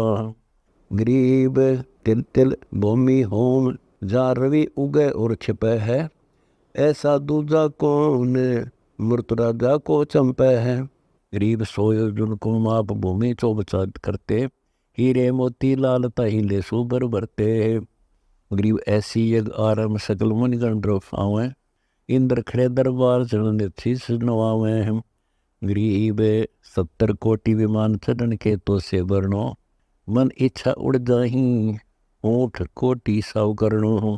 गरीब तिल तिल भूमि होम जा रवि उगे और छिपे है, ऐसा दूजा कौन मृत राजा को चंपे है। गरीब सोयो जुन को माप भूमि चौबचात करते, हीरे मोती लाल ताहिले सुबर भरते। गरीब ऐसी यज्ञ आरम सकल मुनिगण द्रव आवे, इंद्र खड़े दरबार चरण शीस नवावे। गरीब 70 कोटि विमान चरण के तो से वर्णो, मन इच्छा उड़ जाही ऊँट कोटि साव करनो।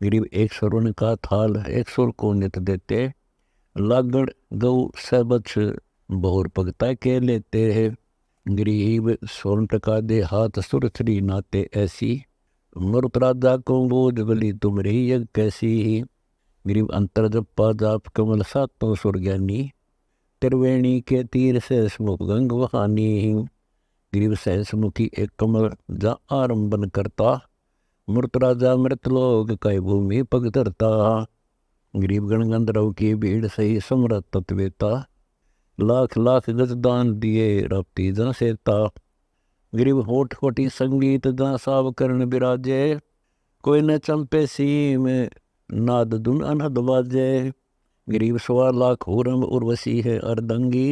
गरीब 1 स्वर्ण का थाल 1 स्वर्ण को नित देते, लागण गौ सबछ बहुर भगता के लेते हैं। गरीब स्वर्ण टका दे हाथ सुरथरी नाते ऐसी, मरुत राजा को बोझ बलि तुमरी यज्ञ कैसी। गरीब अंतर जप्पा जाप कमल सातों सुरज्ञानी, त्रिवेणी के तीर से स्मुख गंग वहानी। गरीब सहसमुखी एक कमल जा आरंभन करता, मृत राजा मृत लोग कई भूमि पग धरता। गरीब गण गंधर्व की भीड़ सही समरथ तत्वेता, लाख लाख गज दान दिए राप्ती जन सेता। गरीब होठ कोटि संगीत जहाँ साव करण बिराजे। कोई न चंपे सीम नाद धुन अनहद बाजे। गरीब 1.25 लाख हुरम उर्वशी है अर्दंगी।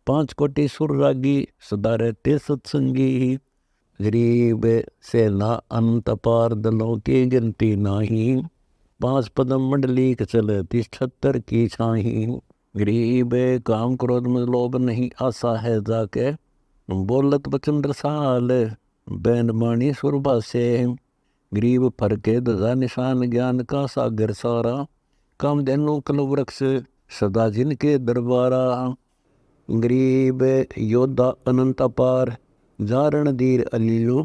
5 कोटि सुर रागी सदा रहते सत्संगी। गरीब सेना अनंत पार दलों की गिनती नाही। 5 पदम मंडलीक चले 73 की छाही। गरीब काम क्रोध में लोभ नहीं आशा है जाके। बोलत बचन रसाल बैन बाणी सुरभा से। गरीब फरके ध्वजा निशान ज्ञान का सागर सारा। कामधेनु कल वृक्ष सदा जिनके दरबारा। गरीब योद्धा अनंत अपार जारण धीर अलीलो।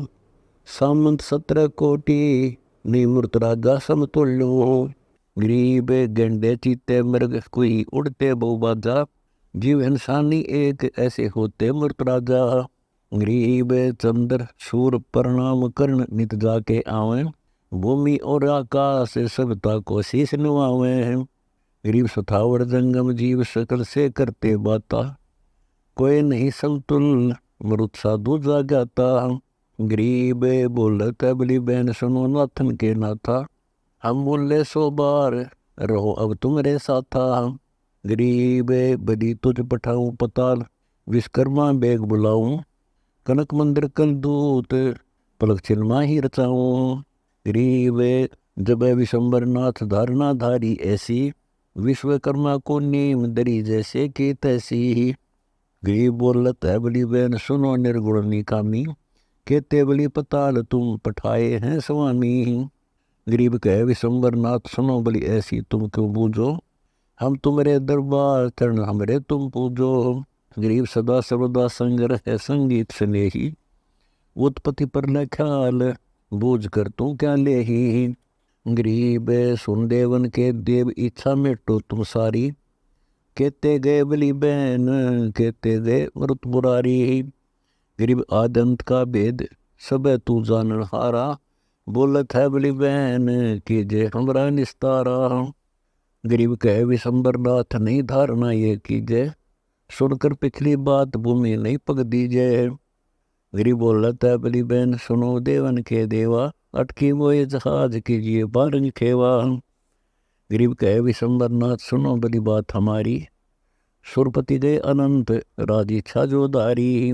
सामंत 17 कोटि निमूर्त राजा समतुल्यो। गरीब गेंडे चीते मृग कोई उड़ते बहुबाजा। जीव इंसानी एक ऐसे होते मृत राजा। गरीब चंद्र सूर प्रणाम कर्ण नित जाके आवे। भूमि और आकाश सभता को शीश नुआवे। गरीब सथावर जंगम जीव सकल से करते बाता। कोई नहीं समतुल मरुत साधु जागाता। गरीब बोलत बली बहन सुनो नाथन के नाथा। हम बोले 100 बार रहो अब तुम्हारे साथा। गरीब बदी तुझ पठाऊं पताल विश्वकर्मा बेग बुलाऊं। कनक मंदिर कल दूत पलक छिनमा ही रचाऊं। गरीब जब विशंबर नाथ धारणा धारी ऐसी। विश्वकर्मा को नीम दरी जैसे की तैसी। गरीब बोलत है बली बहन सुनो निर्गुण निकामी। कहते बली पताल तुम पठाए हैं स्वामी। गरीब कहे विशंबर नाथ सुनो बली ऐसी तुम क्यों बूझो। हम तुम्हारे दरबार चरण हमरे तुम पूजो। गरीब सदा सर्वदा संग है संगीत स्नेही। उत्पत्ति पर न ख्याल बूझ कर तू क्या ले ही। गरीब सुन देवन के देव इच्छा मेटो तुम सारी। कहते गए बली बहन कहते गए मृत मुरारी। गरीब आदंत का भेद सब तू जानन हारा। बोलत है बली बहन कि जे हमरा निस्तारा। गरीब कहे विशंबर नाथ नहीं धारणा ये कीजे। सुनकर पिछली बात भूमि नहीं पग दीजे। गरीब बोलत है बली बहन सुनो देवन के देवा। अटकी मोए जहाज कीजिए बारंग खेवा। गरीब कहे विशंबर नाथ सुनो बली बात हमारी। सुरपति गए अनंत राज इच्छा जो दारी।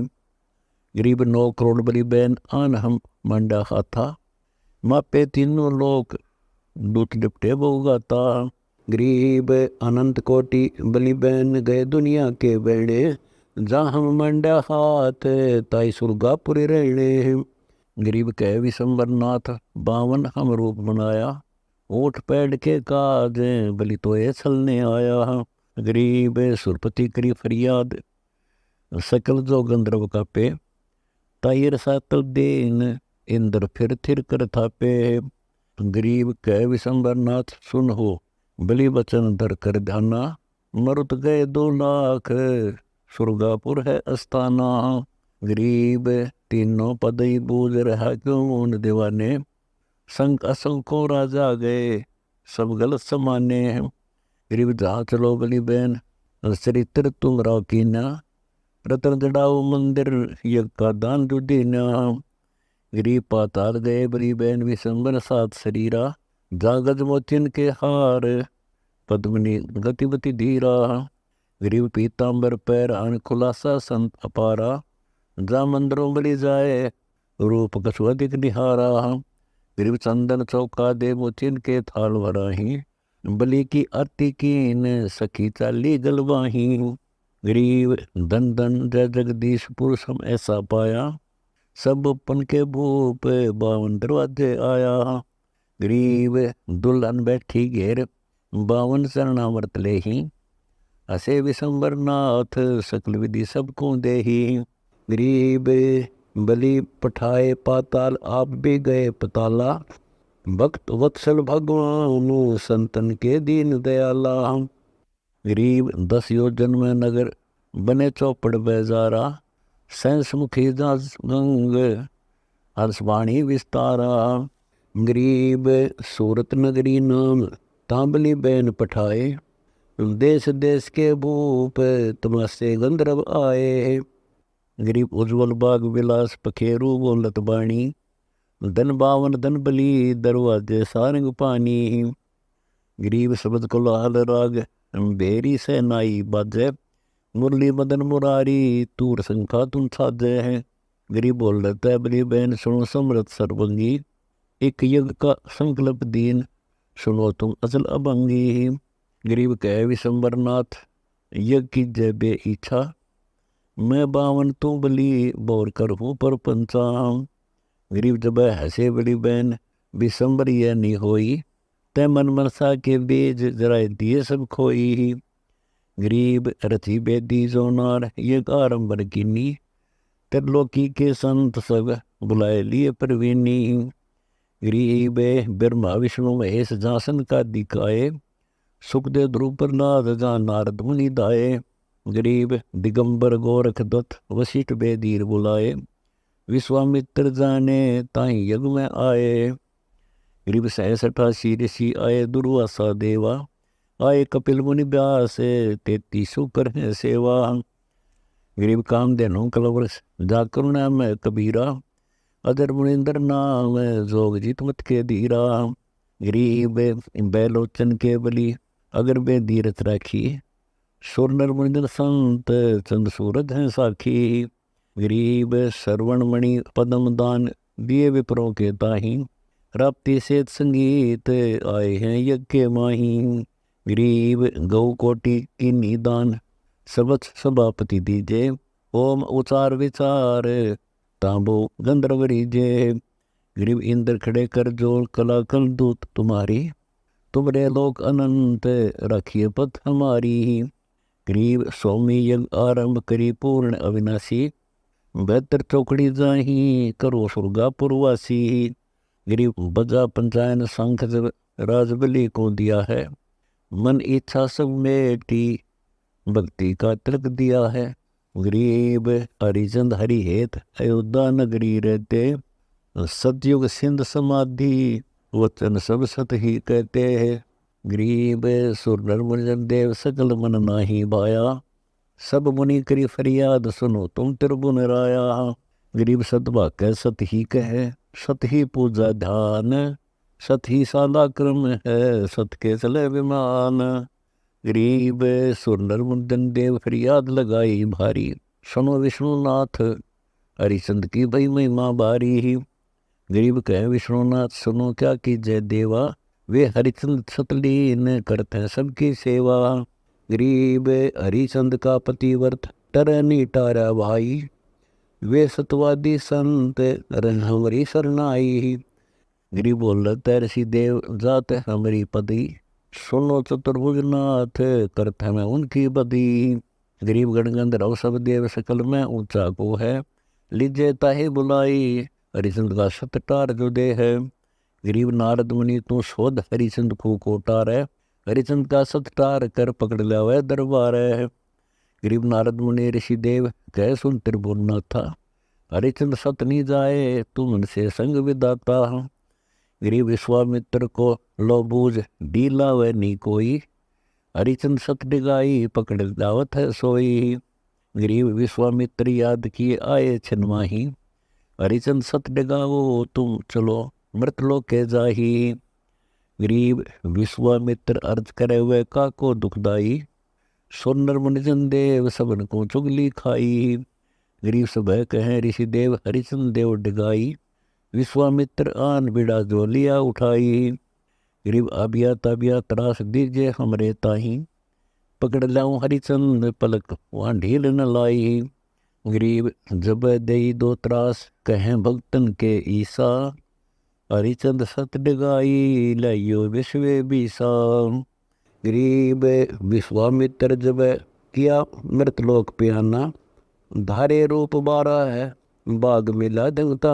गरीब 9 करोड़ बली बहन आन हम मंडा हाथा। मापे तीनों लोक दूत लिपटे बहुगाता। गरीब अनंत कोटि बलि बहन गए दुनिया के बेड़े। जहाँ हम मंडा हाथ ताई सुरगापुरी रहने। गरीब कहे विशंबर नाथ 52 हम रूप बनाया। ऊँट पैड के काज बलि तो ये छलने आया। गरीब सुरपति करी फरियाद सकल जो गंधर्व का पे। तायर सातल देन इंद्र फिर थिर कर थापे। गरीब कहे विशंबर नाथ सुन हो बलि बचन धर कर ध्याना। मरुत गए 2 लाख सुरगापुर है अस्ताना। गरीब तीनों पद ही बूझ रहा क्यों उन दीवाने। संग असंख्यों राजा गए सब गलत समाने। गरीब जहाँ चलो बलि बहन चरित्र तुम राव कीना। रतन जड़ाओ मंदिर यज्ञ का दान दुदीना। गरीब पाताल गए बलि बहन विशंबर 7 शरीरा। जागज मोचिन के हार पद्मनी गतिवती धीरा। गरीब पीतांबर पैर अन खुलासा संत अपारा। जा मंदिरों बलि जाए रूप कछु अधिक निहारा। गरीब चंदन चौका दे मोचिन के थाल भराही। बलि की आरती कीन सखी चाली गलवाही। गरीब धन धन जय जगदीश पुरुष हम ऐसा पाया। सब पन के भूप 52 दरवाजे आया। गरीब दुल्हन बैठी घेर 52 शरणावर्त ले ही। असे विशंबर नाथ सकल विधि सबको दे ही। गरीब बलि पठाए पाताल आप भी गए पताला। भक्त वत्सल भगवान संतन के दीन दयाला। गरीब 10 योजन में नगर बने चौपड़ बेजारा। सैंस मुखी गंग हर्षवाणी विस्तारा। गरीब सूरत नगरी नाम तांबली बैन पठाए। देश देश के भूप तमसे गंधर्व आए। गरीब उज्ज्वल बाग विलास पखेरु बोलत बाणी, धन बावन धन बली दरवाजे सारंग पानी। गरीब शब्द कुलाल राग बेरी से नाई बाजे, मुरली मदन मुरारी तूर संखा तुम साजे हैं। गरीब बोल रहा है बली बहन सुनो समृत सर्वंगी, एक यज्ञ का संकल्प दीन सुनो तुम अचल अभंगी। गरीब कह विशंबर नाथ यज्ञ की जय बे इच्छा, मैं बावन तू बली बोर कर हूँ पर पंचा। गरीब जब हंसे बड़ी बहन विशंबर यह नहीं होई, तय मन मनसा के बीज जराए दिए सब खोई। गरीब रथी बेदी जोनार ये आरंबर कीनी, त्रिलोकी के संत सब बुलाए लिए प्रवीणी। गरीब ब्रह्मा विष्णु महेश जासन का दिखाए, सुखदेव ध्रुव प्रहलाद जा नारद मुनि दाए। गरीब दिगंबर गोरख दत्त वशिष्ठ बेदीर बुलाए, विश्वामित्र जाने ताई यज्ञ में आए। गरीब 67 ऋषि आए दुर्वासा देवा, आए कपिल मुनि व्यास 33 कर है सेवा। गरीब कामधेनु कलवर जा करुणा में कबीरा, अदर मुनिंदर नाम जोग जीत मत के धीरा। गरीब बैलोचन के बली अगर बे धीरथ राखी, सुरनर मुनिंदर संत चंद सूरज हैं साखी। गरीब श्रवण मणि पदम दान दिए विप्रों के ताही, राप्ती सेत संगीत आए हैं यज्ञ के माही। गरीब गौ कोटि की निदान सबत सभापति दीजे, ओम उचार विचार तांबो गंधर्व रीजे। गरीब इंद्र खड़े कर जोर कला कल दूत तुम्हारी, तुमरे लोक अनंत रखिए पथ हमारी। गरीब स्वामी यज्ञ आरंभ करी पूर्ण अविनाशी, बेहतर चौकड़ी जाही करो सुरगा पुरवासी। गरीब बजा पंचायन शंख जब राजबली को दिया है, मन इच्छा सब मेटी भक्ति का तिलक दिया है। गरीब हरिचंद हरिहेत अयोध्या नगरी रहते, सतयुग सिंध समाधि वचन सब सत ही कहते हैं। गरीब सुर नर मुनिजन देव सकल मन नाही भाया, सब मुनि करी फरियाद सुनो तुम त्रिभुवन राया। गरीब सतभा कह सत ही कहे, सत ही पूजा ध्यान, सत ही साला क्रम है सत के चले विमान। गरीब सुर नर मुनिजन देव फरियाद लगाई भारी, सुनो विष्णुनाथ हरिचंद की भई महिमा बारी। गरीब कहे विष्णुनाथ सुनो क्या कीजय देवा, वे हरिचंद सतलीन करते हैं सबकी सेवा। गरीब हरिचंद का पतिव्रत टरनी टारा भाई, वे सतवादी संत हमारी शरणाई। गरीब बोलत ऋषि देव जात हमारी पदी, सुनो चतुर्भुजनाथ करते मैं उनकी बदी। गरीब गणगंधर्व सब देव सकल में ऊंचा को है, लीजे ताहे बुलाई हरिचंद का सतटार जो दे है। गरीब नारद मुनि तू शोध हरिचंद को कोटार है, हरिचंद का सतटार कर पकड़ लिया वह दरबार है। गरीब नारद मुनि ऋषि देव कह सुन त्रिभुवन था, हरिचंद सत नहीं जाए तू मन से संग विदाता। गरीब विश्वामित्र को लो बूझ डीला वह नी कोई, हरिचंद सत डिगाई पकड़ दावत है सोई। गरीब विश्वामित्र याद किए आए छिन्माही, हरिचंद सत डिगाओ तुम चलो मृतलोक के जाही। गरीब विश्वामित्र अर्ज करे हुए का को दुखदाई, सुनर मुनिजन देव सबन को चुगली खाई। गरीब सब कहें ऋषि देव हरिचंद देव डिगाई, विश्वामित्र आन बिड़ा जो लिया उठाई। गरीब आबिया ताबिया त्रास दीजिए हमरे ताही, पकड़ लाऊं हरिचंद पलक वहाँ ढील न लाई। गरीब जब दई दो त्रास कहें भक्तन के ईसा, हरिचंद सत डिगाई लाइयो विश्वे बीसा। गरीब विश्वामित्र जब किया मृतलोक पियाना, धारे रूप 12 है बाग मिला देवता।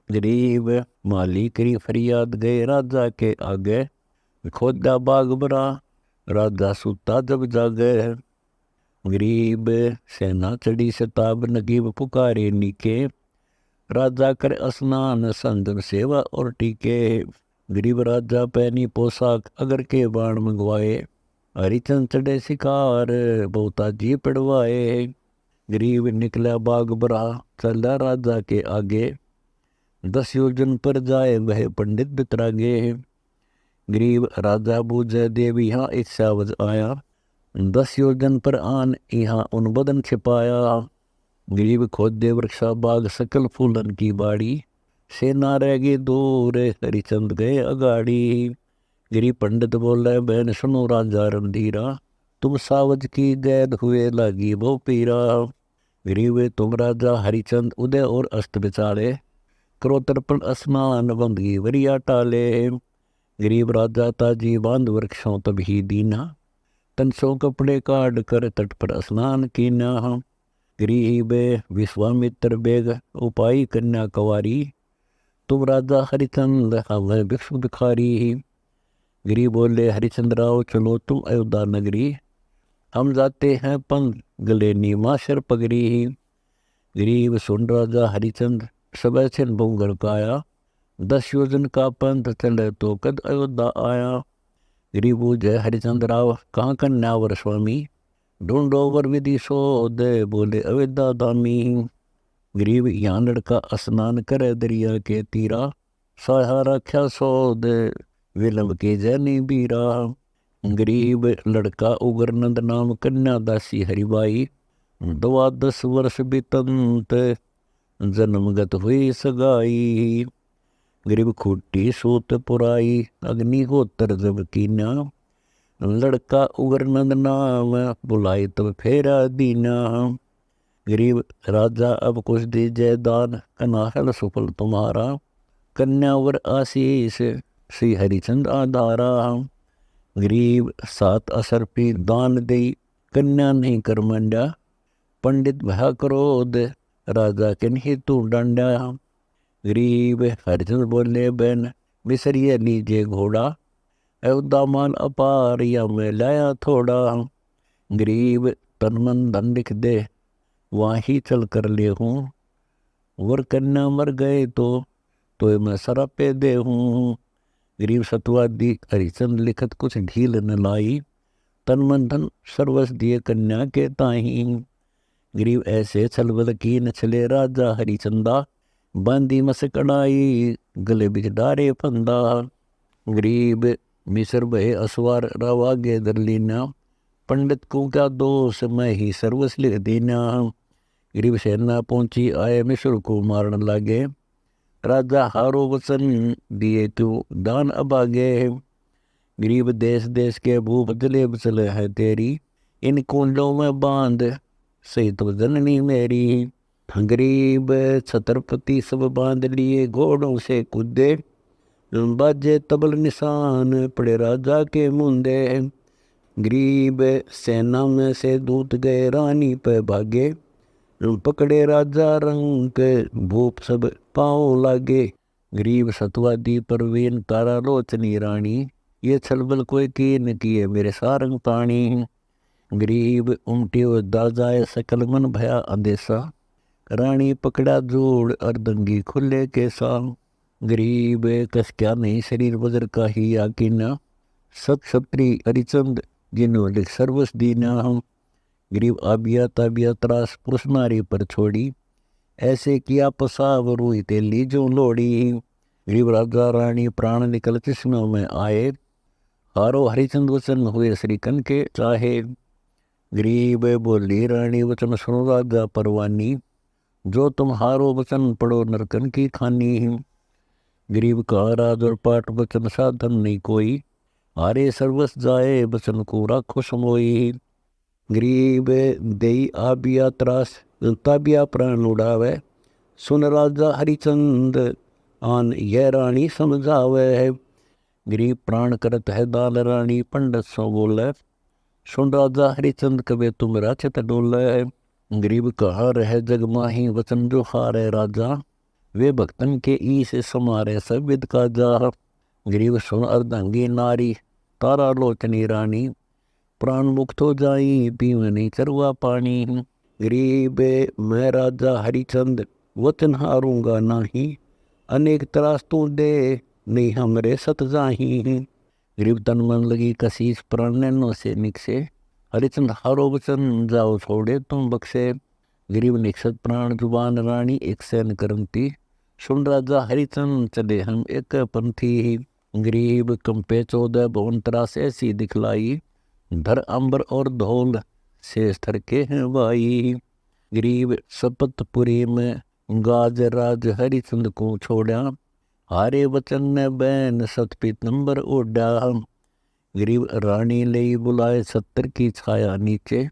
गरीब माली करी फरियाद गए राजा के आगे, खोदा बाग बरा राजा सुता जब जागे। गरीब सेना चढ़ी शताब नगीब पुकारे नीके, राजा कर स्नान संदन सेवा और टीके। गरीब राजा पहनी पोशाक अगर के बाण मंगवाए, हरिचंद चढ़े शिकार बहुता जी पड़वाए। गरीब निकला बाग बरा चला राजा के आगे। 10 योजन पर जाए वह पंडित बितरागे। गरीब राजा बूझे देव यहाँ इच्छावज आया। 10 योजन पर आन यहाँ उन बदन छिपाया। गरीब खोदे वृक्षा बाग सकल फूलन की बाड़ी। सेना रह गई दूर हरिचंद गए अगाड़ी। गिरी पंडित बोले बहन सुनो राजा रणधीरा। तुम सावज की गैद हुए लागी वो पीरा। गरीब तुम राजा हरिचंद उदय और अस्त बिचारे। करो तर्पण स्नान बंदगी वरिया टाले। गरीब राजा ताजी बांध वृक्षों तब ही दीना। तनसों कपड़े काट कर तट पर स्नान कीना। गरीब विश्वामित्र बेग उपाय कन्या कवारी। तुम राजा हरिचंद हमें भिक्षु भिखारी। गिरी बोले हरिचंद राव चलो तुम अयोध्या नगरी। हम जाते हैं पंग गले नीमा शर पगरी। गरीब सुन राजा हरिचंद सब छिन बहुगढ़ काया। 10 योजन का पंथ चले तो कद अयोध्या आया। गरीब जय हरिचंद राव कहाँ कन्यावर स्वामी। ढूंढो वर विधि शोध बोले अयोध्या धामी। गरीब यहाँ लड़का स्नान करे दरिया के तीरा। सहा रख्या सोद विलंब के जैनी बीरा। गरीब लड़का उग्रनंद नाम कन्या दासी हरिबाई। 12 वर्ष बीतंत जन्मगत हुई सगाई। गरीब खूटी सूत पुराई अग्निहोत्र जब कीना। लड़का उग्रनंद नाम बुलाई तब फेरा दीना। गरीब राजा अब कुछ दीजिए दान अनाहल सुफल तुम्हारा। कन्यावर आशीष श्री हरिचंद आधारा। गरीब 7 असर पी दान दई कन्या नहीं कर मंडा। पंडित भया क्रोध राजा के नहीं तू डंडा। गरीब हरिचंद बोले बहन बिसरिए लीजिए घोड़ा। अयोध्या मान अपार या मैं लाया थोड़ा। गरीब तन मन धन लिख दे वहाँ ही चल कर ले हूँ। वर कन्या मर गए तो मैं सरापे दे हूँ। गरीब सतवादी हरिचंद लिखत कुछ ढील न लाई। तन मन धन सर्वस दिए कन्या के ताही। गरीब ऐसे छलबल की न चले राजा हरिचंदा। बांधी मस कड़ाई गले बिच डारे फंदा। गरीब मिसर भय असवार रावागे दरलीना। पंडित को क्या दोष मैं ही सर्वस लिख देना। गरीब सेना पहुंची आए मिश्र को मारन लागे। राजा हारो वचन दिए तू दान अबागे। गरीब देश देश के भूप जले बचले है तेरी। इन कुंडों में बांध सही तो जननी मेरी। गरीब छत्रपति सब बांध लिए घोड़ों से कूदे। बाजे तबल निशान पड़े राजा के मुंदे। गरीब सेना में से दूत गए रानी पे भागे। पकड़े राजा रंग भूप सब पाँव लागे। गरीब सतवादी परवीन तारा लोचनी रानी। ये छलबल कोई की न किए मेरे सारंग पाणी। गरीब उमटी दाजाए सकल मन भया अंदेशा। रानी पकड़ा जोड़ अर्दंगी खुले के साम। गरीब कस क्या नहीं शरीर वज्र का ही याकीना। सत क्षत्रि हरिचंद जिन्हों लिख सर्वस दीना। गरीब आबिया ताबिया त्रास पुरुष नारी पर छोड़ी। ऐसे किया पसाव रूई ते लीजो लोड़ी। गरीब राजा रानी प्राण निकल कृष्णों में आए। हारो हरिचंद वचन हुए श्री कन के चाहे। गरीब बोली रानी वचन सुनो राजा परवानी। जो तुम हारो वचन पढ़ो नरकन की खानी। गरीब का राज और पाठ वचन साधन नहीं कोई। हारे सर्वस जाए वचन को राखो समोई। गरीब देई आबिया त्रास ताबिया प्राण उड़ावे। सुन राजा हरिचंद आन यह रानी समझावे। गरीब प्राण करत है दाल रानी पंडित सो बोले। सुन राजा हरिचंद कबे तुम राचत डोले। गरीब कहा रहे जग माही वचन जो हारे राजा। वे भक्तन के ई से समारे सब विद का जा। गरीब सुन अर्धांगी नारी तारा लोचनी रानी। प्राण मुक्त हो जाई पीवे नहीं चरुआ पानी। गरीब मैं राजा हरिचंद वचन हारूंगा नाही। अनेक त्रास तू दे नहीं हमरे सत जाही। गरीब तन मन लगी कशीस प्राण नैनो से निकसे, हरिचंद हारो वचन जाओ छोड़े तुम बख्शे। गरीब निकसत प्राण जुबान रानी एक सैन करमती, सुन राजा हरिचंद चले हम एक पंथी। गरीब कंपे 14 भवन त्रास ऐसी दिखलाई, धर अंबर और धौल से स्तर के हैं भाई। गरीब सपतपुरी में गाज राज हरिचंद को छोड़ा, हारे वचन ने बैन सत पीतंबर ओढ़ा। गरीब रानी ले बुलाए 70 की छाया नीचे,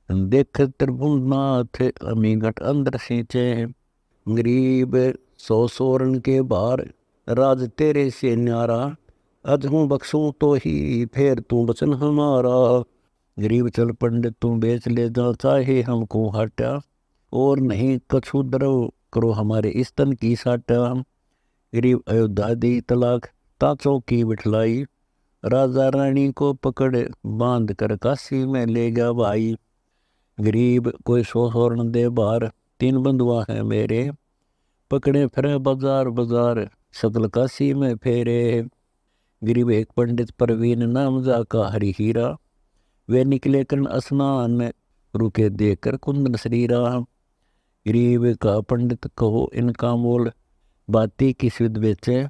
देख त्रिभुवनाथ अमी घट अंदर सींचे। गरीब 100 सोरन के बार राज तेरे से न्यारा, अज हूँ बख्शूं तो ही फेर तू वचन हमारा। गरीब चल पंडित तू बेच ले जा चाहे हमको हटा, और नहीं कछु द्रव करो हमारे स्तन की साटा। गरीब अयोध्या दी तलाक ताचों की बिठलाई, राजा रानी को पकड़ बांध कर काशी में ले गया भाई। गरीब कोई 100 स्वर्ण दे बार 3 बंधुआ हैं मेरे, पकड़े फिरे बाजार बाजार सकल काशी में फेरे। गरीब एक पंडित परवीन नाम जाका हरि हीरा, वे निकले कर्ण स्नान रुके देकर कुंदन शरीरा। गरीब का पंडित कहो इनका मोल, बाती किस विद बेचे,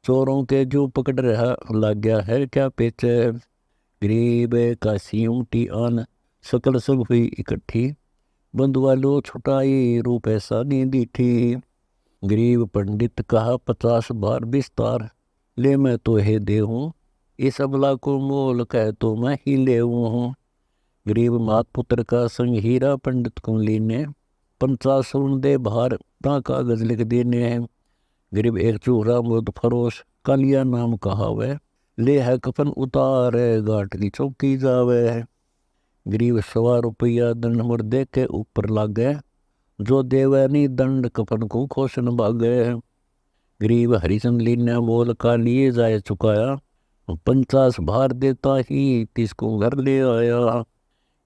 चोरों के जो पकड़ रहा लग गया है क्या पेचे। गरीब का सिमटी आन सकल सब हुई इकट्ठी, बंधुआ लो छुटाई रूप ऐसा नहीं दीठी। गरीब पंडित कहा 50 बार विस्तार, ले मैं तो हे दे हूँ, इस अबला को मोल कह तो मैं ही ले हूँ। गरीब मात पुत्र का संग हीरा पंडित को लीने, 50 स्वर्ण दे भार ता कागज लिख देने। गरीब एक चूहरा मुर्द फरोश कालिया नाम कहावे, ले है कफन उतार गाट की चौकी जावे। गरीब 100 रुपया दंड मुर्दे के ऊपर लागे, जो देवैनी दंड कफन को खोशन भागे। गरीब हरिचंद लीने बोल का लिए जाए चुकाया, 50 भार देता ही 30 को घर ले आया।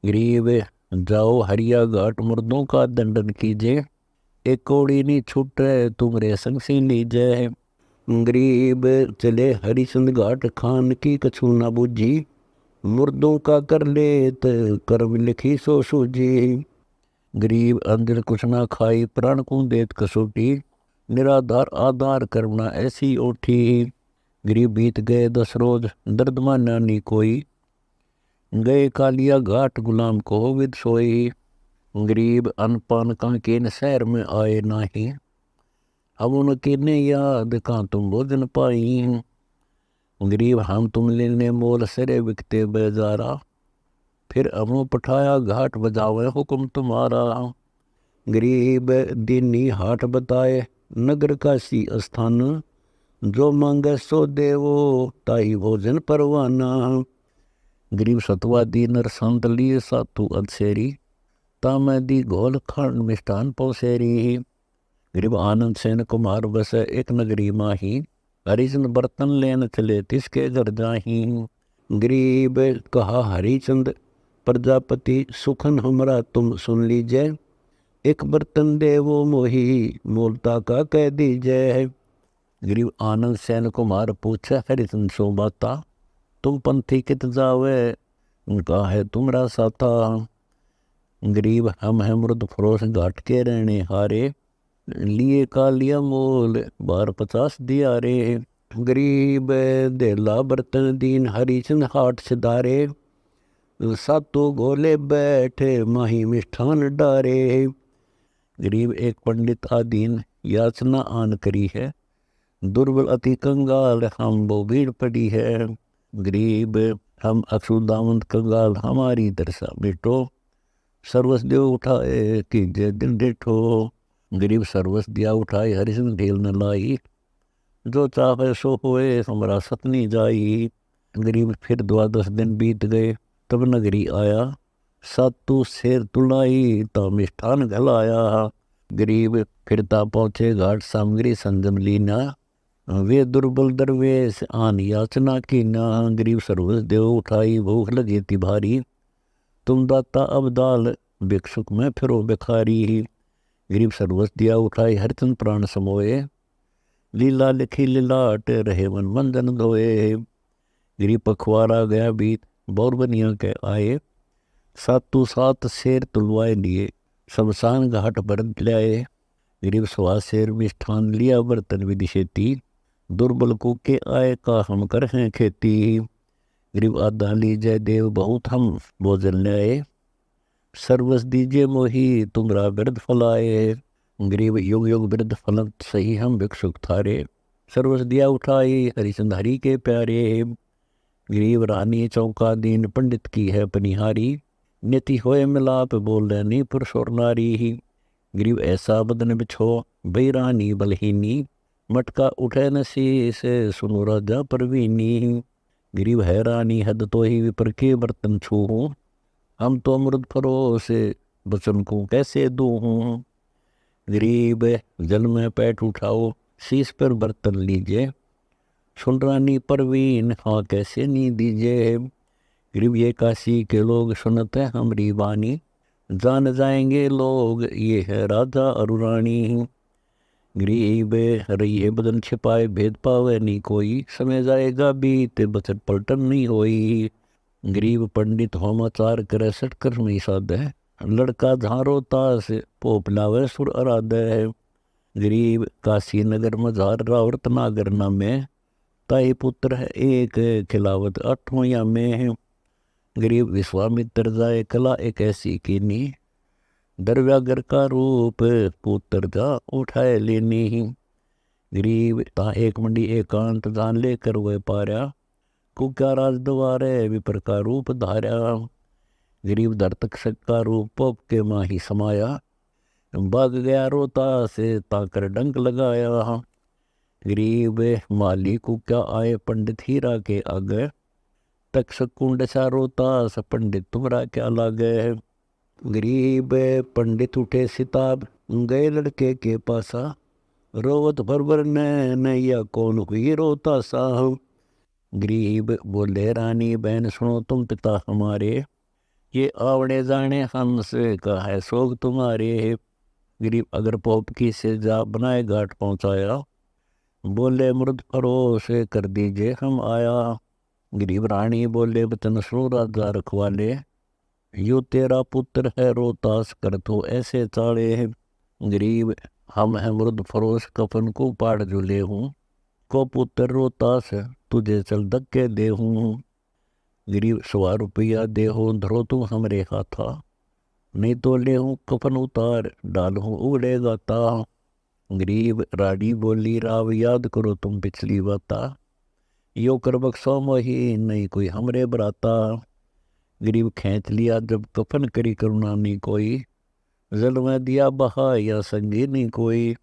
गरीब जाओ हरिया घाट मुर्दों का दंडन कीजिए, एक कौड़ी नहीं छूटे तुमरे संग से लीजिए। गरीब चले हरिचंद घाट खान की कछु न बूझी, मुर्दों का कर लेत कर्म लिखी सो सूझी। गरीब अंदर कुछ ना खाई प्राण को देत कसोटी, निराधार आधार करना ऐसी ओठी। गरीब बीत गए 10 रोज दर्द माना नी कोई, गए कालिया घाट गुलाम को विद सोई। गरीब अनपान का केन शहर में आए नाही, हम उनके ने याद कहाँ तुम भोजन पाई। गरीब हम तुम लेने मोल सरे बिकते बेजारा, फिर हमो पठाया घाट बजावे हुक्म तुम्हारा। गरीब दीनी हाट बताए नगर काशी स्थान, जो मांगे सो देवो ताई भोजन परवाना। गरीब सतवा दीनर संत लिए सातु अधसेरी, तामै दी घोल खंड मिष्ठान पौसेरी। गरीब आनंद सेन कुमार बस एक नगरी माही, हरिचंद बर्तन लेन चले तिसके घर जाही। गरीब कहा हरिचंद प्रजापति सुखन हमरा तुम सुन लीजिए, एक बर्तन दे वो मोही मोलता का कह दीजिए। गरीब आनंद सेन कुमार पूछे हरिचंद सो बाता, तुम पंथी कित जावे, उनका है तुमरा साथा। गरीब हम है मुर्द फरोश घाट के रहने हारे, लिए का लिया मोल 12-50 दिया रे। गरीब देला बर्तन दीन हरिचंद हाट सिधारे, सातों गोले बैठे माही मिष्ठान डारे। गरीब एक पंडित आदीन याचना आन करी है, दुर्बल अति कंगाल हम वो भीड़ पड़ी है। गरीब हम अक्षुदावंत कंगाल हमारी दरसा मिटो, सर्वस देव उठाए कि जय दिन डेठो। गरीब सर्वस दिया उठाए हरिचंद ढेल न लाई, जो चाहे सो होए हमारा सतनी जाई। गरीब फिर 12 दिन बीत गए तब नगरी आया, सातू शेर तुलाई ता मिष्ठान घलाया। गरीब फिरता पहुँचे घाट सामग्री संजम लीना, वे दुर्बल दरवेश आन याचना की ना। गरीब सर्वस देव उठाई भूख लगी थी भारी, तुम दाता अब दाल भिक्षुक में फिरो भिखारी। गरीब सर्वस दिया उठाई हरिचंद प्राण समोए, लीला लिखी लीलाट रहे मन मंजन धोए। गरीब पखवाड़ा गया बीत, बौरबनिया के आए, सातों सात शेर तुलवाए लिए, शमशान घाट पर लाए। गरीब सवा शेर मिष्ठान लिया बर्तन विधि शेती, दुर्बल को के आए का हम कर हैं खेती। गरीब आधा लीजय देव बहुत हम भोजन लाए, सर्वस दीजिए मोही तुमरा बिरद फलाए। गरीब युग युग बिरद फल सही हम भिक्षुक थारे, सर्वस दिया उठाई हरिचंद हरि के प्यारे। गरीब रानी चौका दीन पंडित की है पनिहारी, नीति होए मिलाप बोल नी पुरुष और नारी। गरीब ऐसा बदन बिछो बई रानी बलहीनी, मटका उठे न शीस सुनो राजा परवीनी। गरीब है रानी हद तो ही विपर के बर्तन छूहूं, हम तो अमृत फरों से बचन को कैसे दूं। गरीब जल में पैठ उठाओ शीश पर बर्तन लीजिए, सुन रानी परवीन हाँ कैसे नी दीजिए। गरीब ये काशी के लोग सुनते हमारी वाणी, जान जाएंगे लोग ये है राजा और रानी। गरीब रहिए बदन छिपाए भेद पावे नहीं कोई, समय जाएगा बीते बचन पलटन नहीं होई। गरीब पंडित होमाचार करे सटकर नहीं साध है, लड़का झारो तास पोप लावे सुर आराध है। गरीब काशी नगर मजार रावत नागर नामे, ताई पुत्र है एक खिलावत आठों या में। गरीब विश्वामित्र जाए कला एक ऐसी कीनी, दरव्यागर का रूप पुत्र जा उठाए लेनी। गरीब ता एक मंडी एकांत जान लेकर वह पारा, कुक्या राज द्वारे विपर का रूप धारा। गरीब धरतक का रूप पोप के माही समाया, भाग गया रोता से ताकर डंक लगाया। गरीब माली कुक्या आए पंडित हीरा के आगे, तक कुंड सा रोता स पंडित तुमरा क्या लागे। गरीब पंडित उठे सिताब गए लड़के के पासा, रोवत भर भर नैया कौन हुई रोता सा। गरीब बोले रानी बहन सुनो तुम पिता हमारे, ये आवड़े जाने हमसे का है सोग तुम्हारे। गरीब अगर पोप की से जा बनाए घाट पहुँचाया, बोले मृद फरों से कर दीजिए हम आया। गरीब रानी बोले बचन सुनो राजा रखवाले, यो तेरा पुत्र है रोतास कर तो ऐसे चाड़े हैं। गरीब हम है मृद फरोश कफन को पाड़ जुले हूँ, को पुत्र रोतास तुझे चल धक्के दे हूँ। गरीब 100 रुपया दे हो धरो तुम हमरे हाथा, नहीं तो ले हूँ कफन उतार डाल हूँ उड़े गाता। गरीब रानी बोली राव याद करो तुम पिछली बाता, यो कर बख्शो मोही नहीं कोई हमरे बराता। गरीब खींच लिया जब कफन करी करुणा नहीं कोई, जल में दिया बहा या संगी नहीं कोई।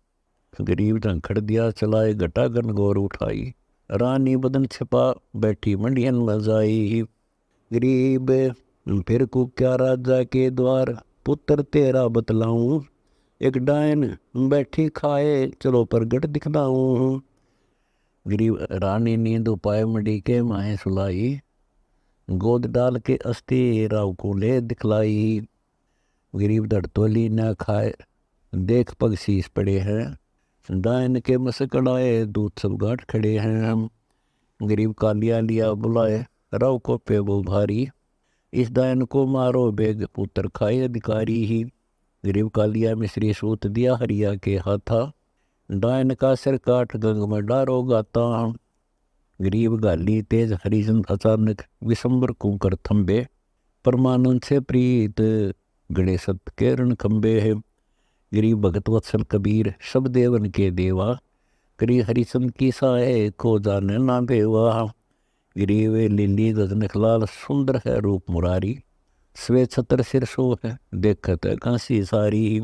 गरीब झंखड़ दिया चलाए घटा गनगौर उठाई, रानी बदन छिपा बैठी मंडियन में जाई। गरीब फिर को क्या राजा के द्वार पुत्र तेरा बतलाऊं, एक डायन बैठी खाए चलो प्रगट दिखलाऊं। गरीब रानी नींद उपाय मंडी के माहे सुलाई, गोद डाल के अस्थि राव को ले दिखलाई। गरीब धड़तोली न खाए देख पग शीस पड़े हैं, डायन के मसकड़ाए दूध सब गांठ खड़े हैं। गरीब कालिया लिया बुलाए राव को पे वो भारी, इस डायन को मारो बेग पुत्र खाए अधिकारी ही। गरीब कालिया मिश्री सूत दिया हरिया के हाथा, डायन का सिर काट गंग में डारो गाता। गरीब गाली तेज हरिचंद अचानक विशंबर कुंकर थम्बे, परमानंद से प्रीत गणे सत के रण खंबे है। गरीब भगत वत्सल कबीर सब देवन के देवा, करी हरिचंद की साए को जाने ना बेवा। गरीब लिली गजनखलाल सुंदर है रूप मुरारी, स्वे छतर सिर शो है देखत कांसी सारी।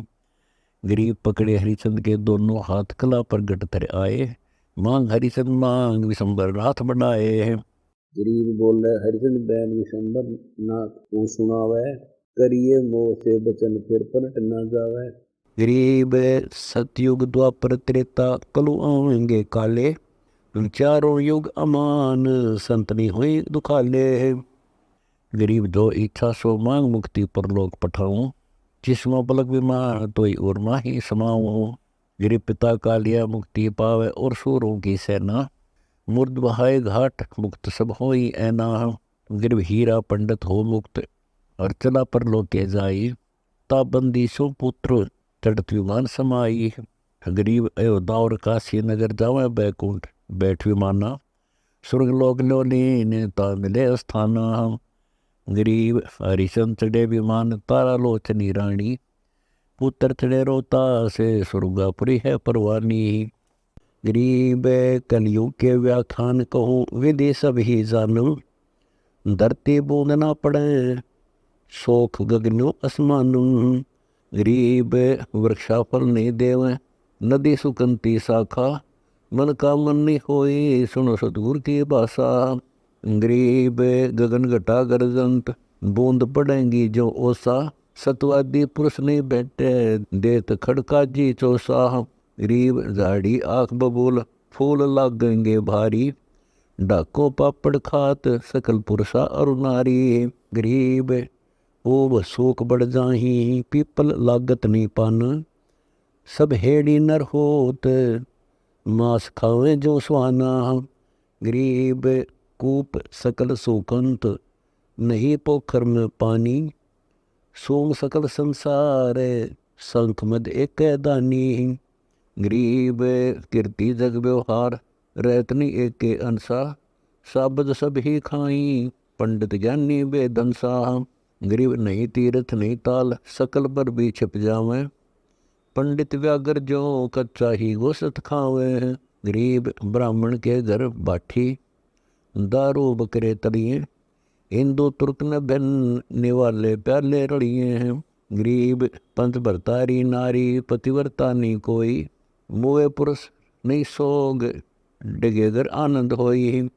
गरीब पकड़े हरिचंद के दोनों हाथ कला पर गट तर आए, मांग हरिचंद मांग विशंबर नाथ बनाए। गरीब बोले हरिचंद बैन विशंबर नाथ को सुनावे, करिए मोह से बचन फिर पलट न जावे। गरीब सतयुग द्वापर त्रेता कलु आवेंगे काले, चारों युग अमान संतनी हुई दुखाले। गरीब जो इच्छा सो मांग मुक्ति परलोक पठाऊं, जिसमें पलक विमान तोई उर्मा ही समाऊं। गरीब पिता का लिया मुक्ति पावे और सूरों की सेना, मूर्ध बहाए घाट मुक्त सब होई ऐना, गिरव हीरा पंडित हो मुक्त, और चला पर लोके जाई, ता बंदी सो पुत्र चढ़त विमान समाई। गरीब अयोध्या और काशी नगर जावे बैकुंठ, बैठ विमाना, स्वर्ग लोक लो लीन ता मिले स्थाना। गरीब हरिचंद चढ़े विमान, तारा लोचनी रानी, पुत्र चढ़े रोता से स्वर्गापुरी है परवानी। गरीब कलयुग के व्याख्यान कहूँ, विधि सब ही जानूं, धरती बूंद ना पड़े शोक गगनो असमानु। गरीब वृक्षाफल नहीं देवे, नदी सुकंती शाखा, मन का मन नहीं होई सुनो सतगुर की भाषा। गरीब गगन घटा गरजंत, बूंद पड़ेंगी जो ओसा, सतवादी पुरुष नहीं बैठे देत खड़का जी चौसा। गरीब झाड़ी आँख बबूल, फूल लागेंगे भारी, डाको पापड़ खात सकल पुरुषा और नारी। गरीब ओब शोक बढ़ जाही, पीपल लागत नहीं पान, सब हेड़ी नर होत मांस खावे जो सुहाना। गरीब कूप सकल सुकंत, नहीं पोखर में पानी, सोम सकल संसार शंख मद एक दानी। गरीब कीर्ति जग व्यवहार, रहतनी एक के अंसा, साबद सब ही खाई पंडित ज्ञानी बेदंसा। गरीब नहीं तीर्थ नहीं ताल, सकल पर भी छिप जावे, पंडित व्यागर जो कच्चा ही गोसत खावे। गरीब ब्राह्मण के घर बाठी, दारू बकरे तलिए, हिंदू तुर्क न बहन वाले प्याले रड़िए हैं। गरीब पंथ भरतारी नारी, पतिव्रता नहीं कोई, मोए पुरुष नहीं सोग डिगेगर आनंद होई।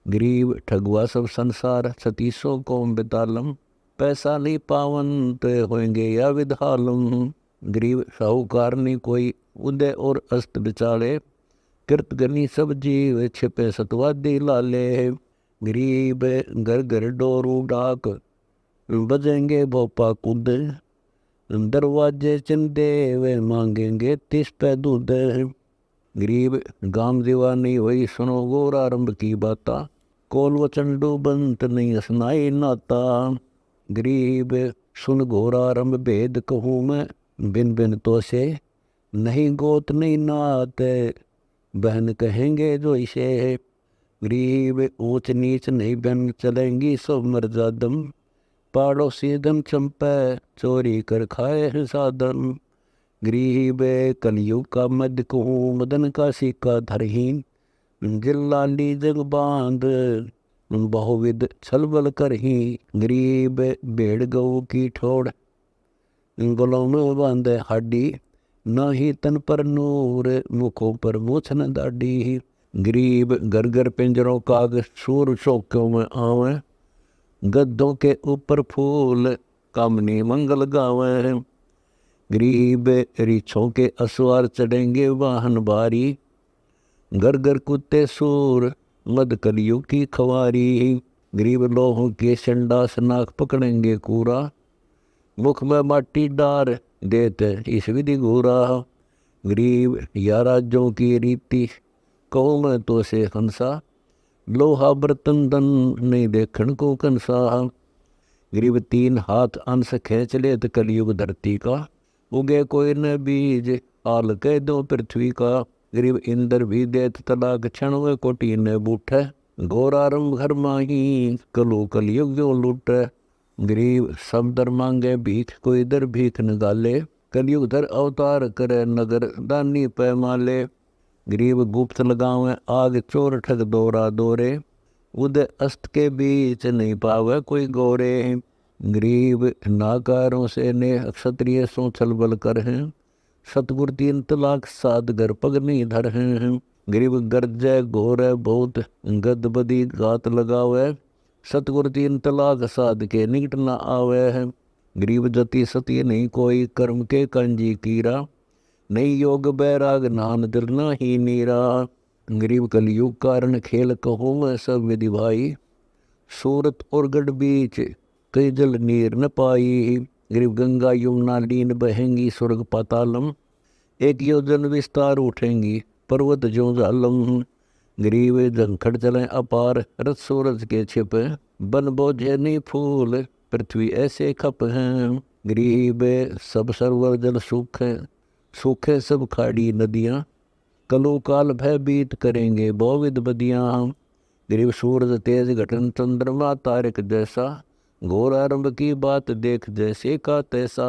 गरीब ठगुआ सब संसार, छतीसों कौम बेतालम, पैसा नहीं पावन ते होंगे या विधालम। गरीब साहूकार नहीं कोई, उदय और अस्त बिचाले, कृत गनी सब जीव छिपे सतवादी लाले। गरीब घर घर डोरू डाक, बजेंगे भोपा कूद, दरवाजे चिंदे वे मांगेंगे 30 पे दूध। गरीब गाम दीवानी वही सुनो गोर आरंभ की बाता, कोल वचन डूबंत नहीं सुनाई नाता। गरीब सुन घोर आरंभ भेद कहूँ मैं, बिन बिन तो से नहीं गोत नहीं नात, बहन कहेंगे जो इसे। गरीब ऊंच नीच नहीं बहन चलेंगी सब मर्जादम, पाड़ोसी धन चंपे चोरी कर खाए है साधन। गरीब कलयुग का मध्य कहूँ, मदन का सिक्का धरहीन, जिल्लाली जग बांध बहुविध छलबल करही। गरीब भेड़ गऊ की ठोड़, गलों में बांधे हाडी, न ही तन पर नूर मुखों पर मूछ न दाढ़ी। गरीब घर घर पिंजरों काग, सूर चौकों में आवे, गद्दों के ऊपर फूल कामनी मंगल गावे। गरीब रीछों के असवार चढ़ेंगे वाहन बारी, घर घर कुत्ते सूर मद कलियुग की खवारी। गरीब लोहों के संडास नाक पकड़ेंगे कूरा, मुख में माटी डार देते इस विधि घूरा। गरीब या राज्यों की रीति कहूँ मैं तो से हंसा, लोहा बर्तन दन नहीं देखण को कंसा। गरीब 3 हाथ अंश खेच ले तो कलयुग धरती का, उगे कोई न बीज आल कह दो पृथ्वी का। गरीब इंद्र भी देत तलाक क्षण वे कोटि ने बूठे, घोर आरंभ घर माही कलु कलयुग जो लूटे। गरीब सब दर मांगे भीख, कोई दर भीख न गाले, कलयुग धर अवतार करे नगर दानी पैमाले। गरीब गुप्त लगावे आग चोर ठग दोरा दोरे, उदय अस्त के बीच नहीं पावे कोई गोरे। गरीब नाकारों से ने क्षत्रिय सो छलबल कर हैं, सतगुर 3 तलाक साध घर पग नहीं धर हैं। गरीब गर्जय घोर बहुत गद बदी गात लगावे, सतगुर 3 तलाक साध के निकट न आवे है। गरीब जति सती नहीं कोई, कर्म के कंजी कीरा, नहीं योग बैराग नान दिल न ही नीरा। गरीब कलयुग कारण खेल कहो मैं सब विधि भाई, सूरत और गढ़ बीच कई जल नीर न पाई। गरीब गंगा यमुना लीन बहेंगी स्वर्ग पातालम, एक योजन विस्तार उठेंगी पर्वत जो जालम। गरीब झंखड़ चले अपार, रथ सूरज के छिप, बन बोझे नहीं फूल, पृथ्वी ऐसे खप हैं। गरीब सब सरोवर जल सूखे, सूखे सब खाड़ी नदियाँ, कलो काल भयभीत करेंगे बहुविध बदियाँ। गरीब सूरज तेज घटन चंद्रमा तारक जैसा, घोर आरंभ की बात देख जैसे का तैसा।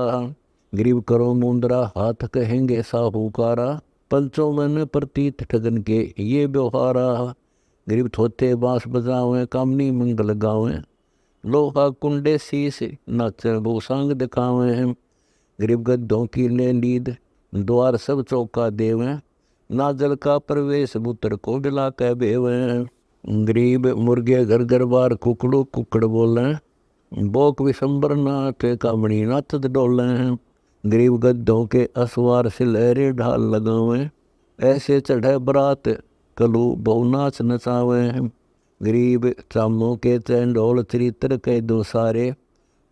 गरीब करो मुंदरा हाथ कहेंगे साहूकारा, पंचों मन प्रतीत ठगन के ये व्यवहारा। गरीब थोथे बांस बजावें कामनी मंगल गावें, लोहा कुंडे शीश नाचे भूसांग दिखावें। गरीब गद्दों की ले लीद द्वार सब चौका देवें, ना जल का प्रवेश मूत्र को बिला के बेवें। गरीब मुर्गे घर घर बार कुकड़ू कुकड़ बोलें, बोक विशंबर नाथ कामणी नाथ डोलें। गरीब गद्दों के असवार सिलहरे ढाल लगावें, ऐसे चढ़े बरात कलू बहु नाच नचावें। गरीब चामों के चैंडोल चरित्र के दो सारे,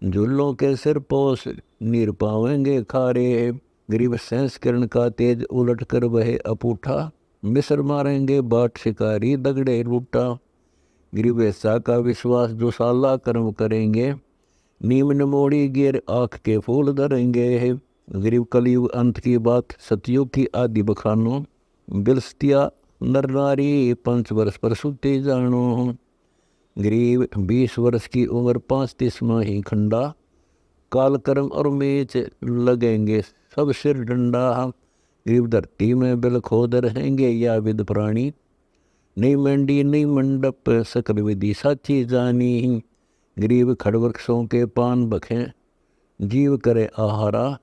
झूलों के सिर पोस नीर पावेंगे खारे। गरीब संस्करण का तेज उलट कर वह अपूठा, मिस्र मारेंगे बाट शिकारी दगड़े रूटा। गरीब ऐसा का विश्वास जो साला कर्म करेंगे, नीम मोड़ी गिर आँख के फूल धरेंगे। गरीब कलयुग अंत की बात सतयुग की आदि बखानो, बिलस्तिया नर नारी 5 वर्ष पर सुते जानो। गरीब 20 वर्ष की उम्र 35 माही खंडा, काल कर्म और मेच लगेंगे सब सिर डंडा। गरीब धरती में बिल खोद रहेंगे या विद प्राणी, नहीं मंडी नहीं मंडप सकल विधि साची जानी। गरीब खड़वृक्षों के पान बखें जीव करे आहारा,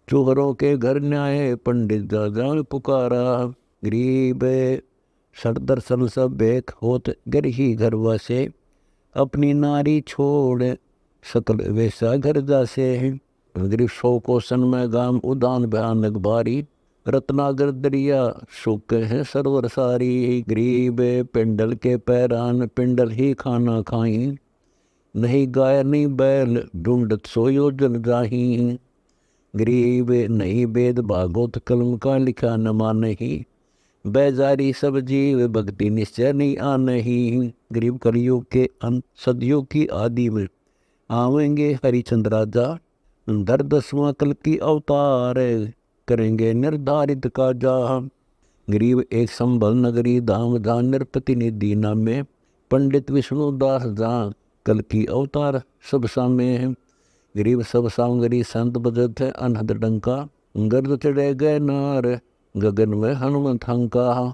चूहरों के घर न्याय पंडित जा जान पुकारा। गरीब सर दर्शन सब बेख होत घर ही घर वासे, अपनी नारी छोड़ सकल वैसा घर जासे। गरीब 100 कोसन में गाम उदान भयानक भारी, रत्नागर दरिया सूखे हैं सरोवर सारी। गरीब पिंडल के पैरान पिंडल ही खाना खाई, नहीं गाय नहीं बैल ढूंढत सो योजन जाही। गरीब नहीं वेद भागवत कलम का लिखा न मानही, बेजारी सब जीव भक्ति निश्चय नहीं आनही। गरीब कलयुग के अंत सदियों की आदि में आवेंगे हरिचंद्र राजा, दर 10वां कल की अवतार करेंगे निर्धारित काजा। गरीब एक संभल नगरी धाम जहाँ निरप्रतिनिधि नामे, पंडित विष्णु दास जहाँ कल की अवतार सब सामे। गरीब सब सामगरी संत बजत है अनहद डंका, गर्द चढ़े गए नार गगन में हनुमंत हंका।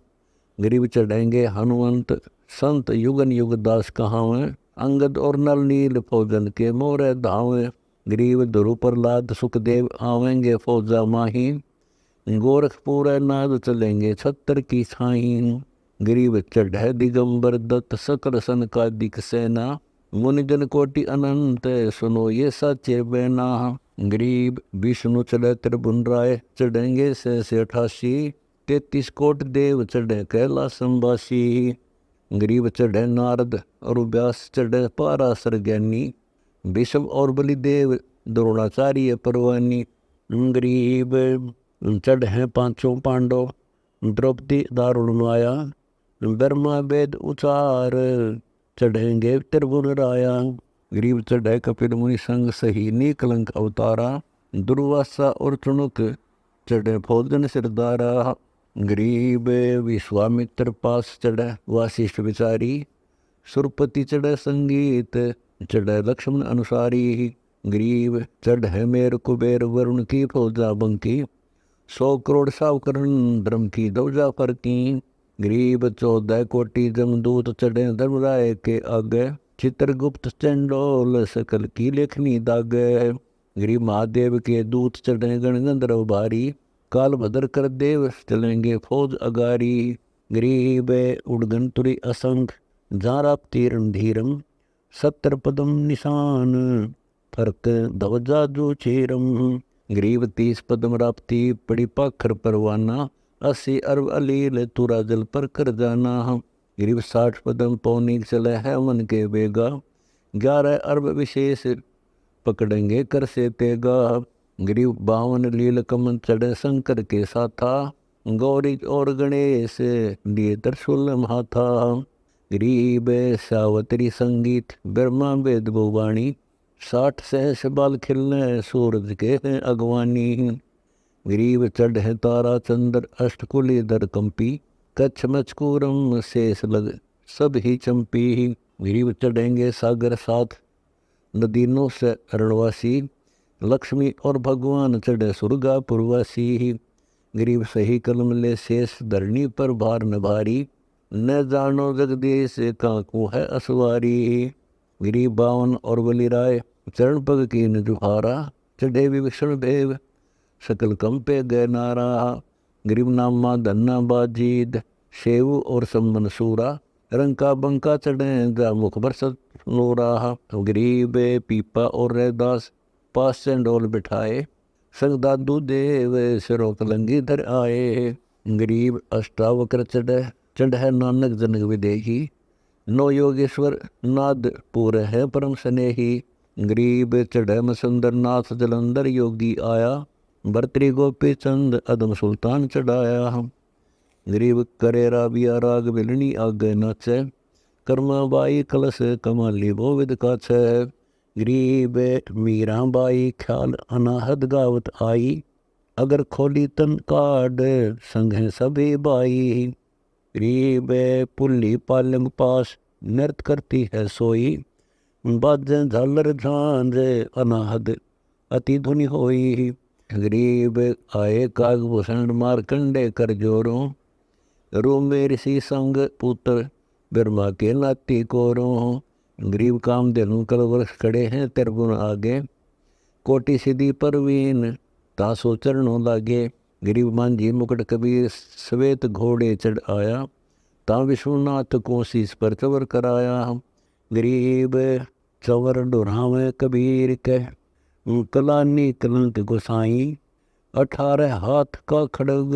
गरीब चढ़ेंगे हनुमंत संत युगन युग दास कहावें, अंगद और नल नील फौजन के मोरे धावें। गरीब ध्रुव प्रहलाद सुखदेव आवेंगे फौजा माही, गोरखपुर नाद चलेंगे 76 की छाई। गरीब चढ़े दिगंबर दत्त सकल सन का दिक सेना, मुनिजन कोटि अनंत सुनो ये सच्चे बेना। गरीब विष्णु चढ़े त्रिभुवन राय चढ़ेंगे 88, 33 कोट देव चढ़े कैलासंबासी। गरीब चढ़े नारद और व्यास चढ़े पाराशर ज्ञानी, विषम और बलिदेव द्रोणाचार्य परवानी। गरीब चढ़े 5 पांडव, द्रौपदी दारुण माया, ब्रह्मा वेद उचार चढ़ेंगे त्रिभुवन राया। गरीब चढ़े कपिल मुनि संग सही निकलंक अवतारा, दुर्वासा और चुनुक चढ़े भोजन सिरदारा। गरीब विश्वामित्र पास चढ़े वासिष्ठ विचारी, सुरपति चढ़े संगीत चढ़े लक्ष्मण अनुसारी। गरीब चढ़े मेर कुबेर वरुण की फौजा बंकी, 100 करोड़ सावकरण धर्म की दौजा फरकी। गरीब 14 कोटि जमदूत चढ़े धर्मराय के आगे, चित्रगुप्त चंडोल सकल की लेखनी दागे। गरीब महादेव के दूत चढ़े गण गंधर्व भारी, काल भद्र कर देव चलेंगे फौज अगारी। गरीब उड़गन तुरी असंख जारा तीरण धीरम, 70 पदम निशान फरक ध्वजा जो चेरम। गरीब 30 पदम राप्ती पड़ी पाखर परवाना, 80 अरब अलील तुरा जल पर कर जाना। गरीब 60 पदम पौनीक चले है मन के बेगा, 11 अरब विशेष पकड़ेंगे कर से तेगा। गरीब 52 लील कमन चढ़े शंकर के साथा, गौरी और गणेश लिए त्रिशूल हाथा। गरीब सावत्री संगीत ब्रह्मा वेद वाणी। 60 सहस बाल खिलने सूरज के हैं अगवानी। गरीब चढ़ है तारा चंद्र अष्टकुली दर कंपी। कच्छ मचकूरम शेष लग सब ही चंपी। गरीब चढ़ेंगे सागर साथ नदीनों से अरणवासी। लक्ष्मी और भगवान चढ़े सुरगा पुरवासी। गरीब सही कलम ले शेष धरनी पर भार न भारी। न जानो जगदीश काकू है असवारी। गरीब बावन और बलि राय चरण पग की न जुहारा। चढ़े विभीषण भेव सकल कंपे गए नारा। गरीब नामा धन्ना बाजीद शेव और सम्मन सूरा। रंका बंका चढ़े जा मुख बरसत नूरा। गरीब पीपा और रैदास पास से डोल बिठाए। संग दादू देव सिरों कलंगी धर आए। गरीब अष्टावक्र चढ़ है नानक जनक विदेही। नो योगेश्वर नाद पूर है परम स्नेही। गरीब चढ़े मसुंदर नाथ जलंधर योगी आया। भर्तरी गोपी चंद अदम सुल्तान चढ़ाया। गरीब करेरा बिया राग बिलनी आगे नाचे। कर्मा बाई कलश कमाली बोविद काछे। गरीब मीरा बाई ख्याल अनाहद गावत आई। अगर खोली तन काड संग हैं सभी बाई। गरीब पुल्ली पालम पास नृत्य करती है सोई। बाजें झालर झांझ अनाहद अति धुनि होई। गरीब आए कागभूषण मारकंडे कर जोरों। रोमे ऋषि संग पुत्र ब्रह्मा के नाती कोरों। गरीब काम धेनु कल वर्ष खड़े हैं त्रिभुवन आगे। कोटि सिद्धि परवीन तासो चरणों लागे। गरीब मांझी मुकुट कबीर श्वेत घोड़े चढ़ आया। ता विश्वनाथ को शीस पर चवर कराया। गरीब चवर डोरावे कबीर कह कलानी कलंक गोसाई। 18 हाथ का खड़ग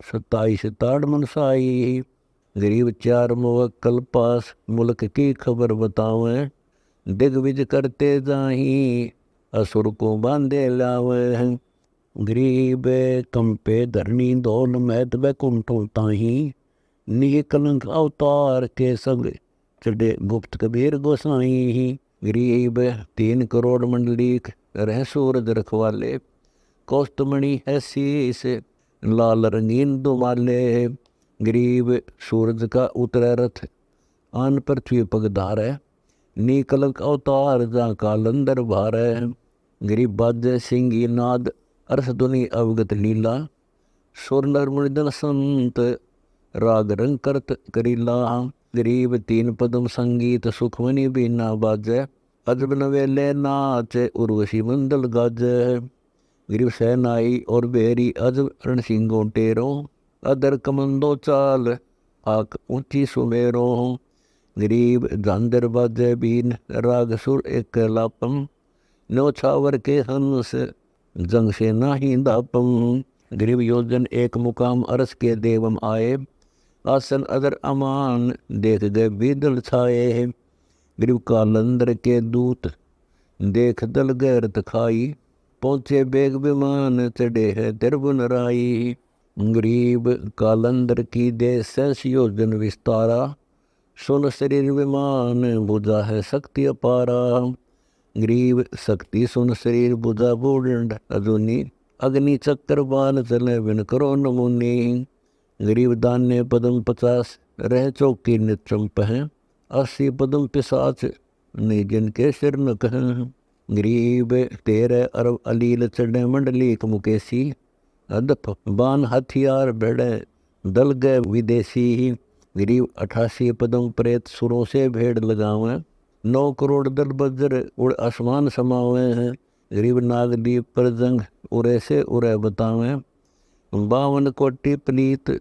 27 ताड़ मनसाई। गरीब 4 मुवक्कल पास मुल्क की खबर बतावें। दिग्विजय करते जाही असुर को बांधे लावे। गरीब कंपे धरनी धौल मैत बैकुंठों ताही। निह कलंक अवतार के संग चढ़े गुप्त कबीर गोसाई। गरीब 3 करोड़ मंडलीक रह सूरज रखवाले। कौस्तमणि है शीस लाल रंगीन दुमाले। गरीब सूरज का उतरे रथ आन पृथ्वी पग धारे। नी कलंक अवतार जा कालंदर भारे। गरीब बाजे सिंगी नाद अर्थ ध्वनि अवगत लीला। सुर नर मुनिदन संत राग रंग करत करीला। गरीब 3 पदम संगीत सुखमणि बीना बाजे। अजब नवेले नाचे उर्वशी मंडल गाजे। गरीब सेनाई और बेरी अजब रणसिंगों टेरों। अदर कमंदो चाल आक ऊंची सुमेरों। गरीब झांझर बाजे बीन राग सुर एक लापम। न्योछावर के हंस जंग से नाही दापम। गरीब योजन एक मुकाम अरस के देवम आए। आसन अदर अमान देख गए बीदल छाए। गरीब कालंदर के दूत देख दल गैरत खाई। पहुँचे बेग विमान चढ़े है त्रिभुवन राई। गरीब कालंदर की देश 6 योजन विस्तारा। सुन शरीर विमान बुझा है शक्ति अपारा। गरीब शक्ति सुन शरीर बुझा बूढ़ अजुनी। अग्नि चक्कर बाल चले बिन करो नमुनी। गरीब दान्य पदम 50 रह चौकी निचंप हैं। 80 पदम पिशाच नहीं जिनके सिर न कहें। गरीब 13 अरब अलील चढ़े मंडलीक मुकेशी। अदप बान हथियार भेड़े दल गए विदेशी। गरीब 88 पदम प्रेत सुरों से भेड़ लगावें। 9 करोड़ दल बज्र उड़ आसमान समावे हैं। गरीब नागदीप पर जंग उरे से उरे बतावें। 52 कोटि पलीत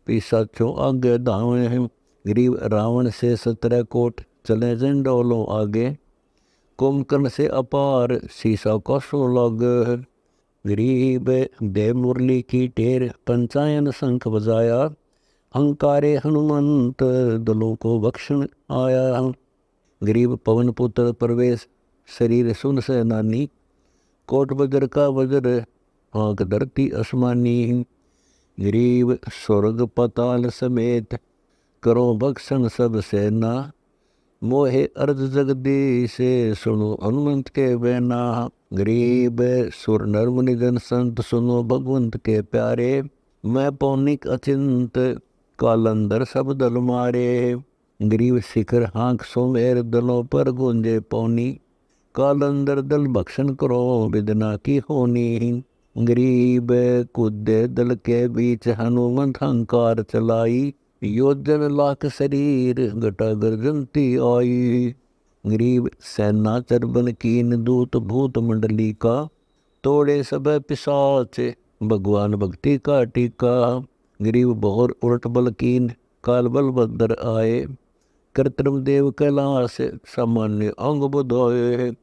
पिशाचों आगे धावे हैं। गरीब रावण से 17 कोट चले जंडोलों आगे। कुंभकर्ण से अपार शीशा को सो लागे। गरीब देव मुरली की टेर पंचायन शंख बजाया। हंकारे हनुमंत दलों को बख्शन आया। गरीब पवन पुत्र प्रवेश शरीर सुन से नानी। कोट वज्र का वज्र आंख धरती आसमानी। गरीब स्वर्ग पताल समेत करो भक्षण सब सेना, मोहे अर्ज जगदीश सुनो हनुमंत के बैना। गरीब सुर नर मुनि जन संत सुनो भगवंत के प्यारे, मैं पौनिक अचिंत कालंदर सब दल मारे। गरीब शिखर हाँक सोमेर दलों पर गूंजे पौनी, कालंदर दल भक्षण करो विदना की होनी। गरीब कूदे दल के बीच हनुमंत हंकार चलाई, योजन लाख शरीर घटा गर्जनती आई। गरीब सेना चरबन कीन दूत भूत मंडली का, तोड़े सब पिशाच भगवान भक्ति का टीका। गरीब बहुर उलट बल कीन काल बल भद्र आए, कृत्रिम देव कैलाश सामान्य अंग बुधाए।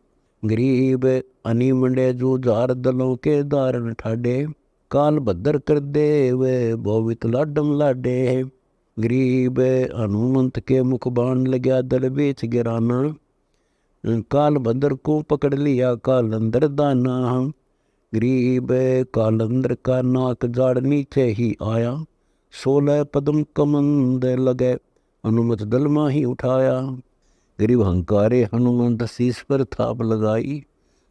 गरीब अनी मंडे जूझार दलों के दारण ठाडे, काल भद्र कर देव भोवित लाडम लाडे। गरीब हनुमंत के मुख बाण लग्या दल बेच गिराना, काल भद्र को पकड़ लिया कालंदर दाना। गरीब कालंदर का नाक जाड़ नीचे ही आया, 16 पद्म कमंद लगे हनुमत दल माही उठाया। गरीब हंकारे हनुमंत शीस पर थाप लगाई,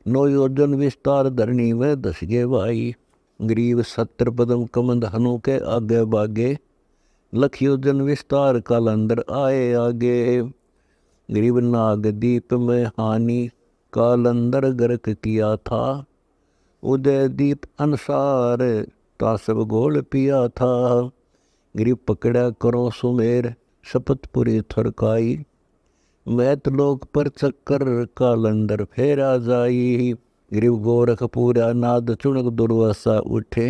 9 योजन विस्तार धरनी में 10 गे भाई। गरीब 70 पद्म कमंद हनु के आगे बागे, लख योजन विस्तार कालंदर आए आगे। गरीब नागदीप में हानि कालंदर गर्क किया था, उदय दीप अनुसार तासब गोल पिया था। गरीब पकड़ा करो सुमेर शपथ पुरी थरकाई, मैत लोक पर चक्कर कालंदर फेरा जाई। गरीब गोरख पूरा नाद चुणक दुर्वासा उठे,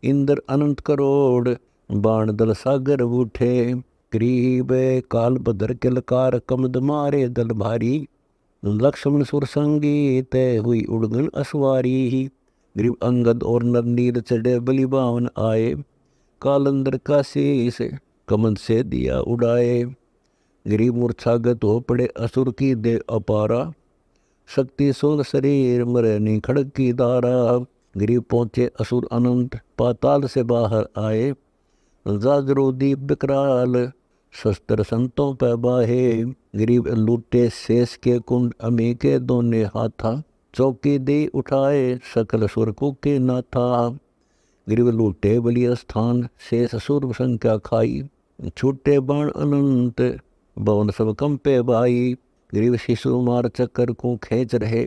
इंद्र अनंत करोड़ बाण दल सागर उठे। गरीब काल भद्र के लकार कमद मारे दल भारी, लक्ष्मण सुर संगीत हुई उड़गन असवारी। गरीब अंगद और नरनील चढ़े बलि बावन आए, कालंदर का शीस कमंद से दिया उड़ाए। गरीब मूर्छागत हो पड़े असुर की दे अपारा, शक्ति सोल शरीर मरे नी खड़ग की धारा। गरीब पहुंचे असुर अनंत पाताल से बाहर आए, जाजरो दीप विकराल शस्त्र संतों पे बाहे। गरीब लूटे शेष के कुंड अमी के दोने हाथा, चौकी दे उठाए सकल सुर को के ना था। गरीब लूटे बलि स्थान शेष सुर संख्या खाई, छूटे बाण अनंत भवन सब कंपे भाई। गरीब शिशु मार चक्कर को खेच रहे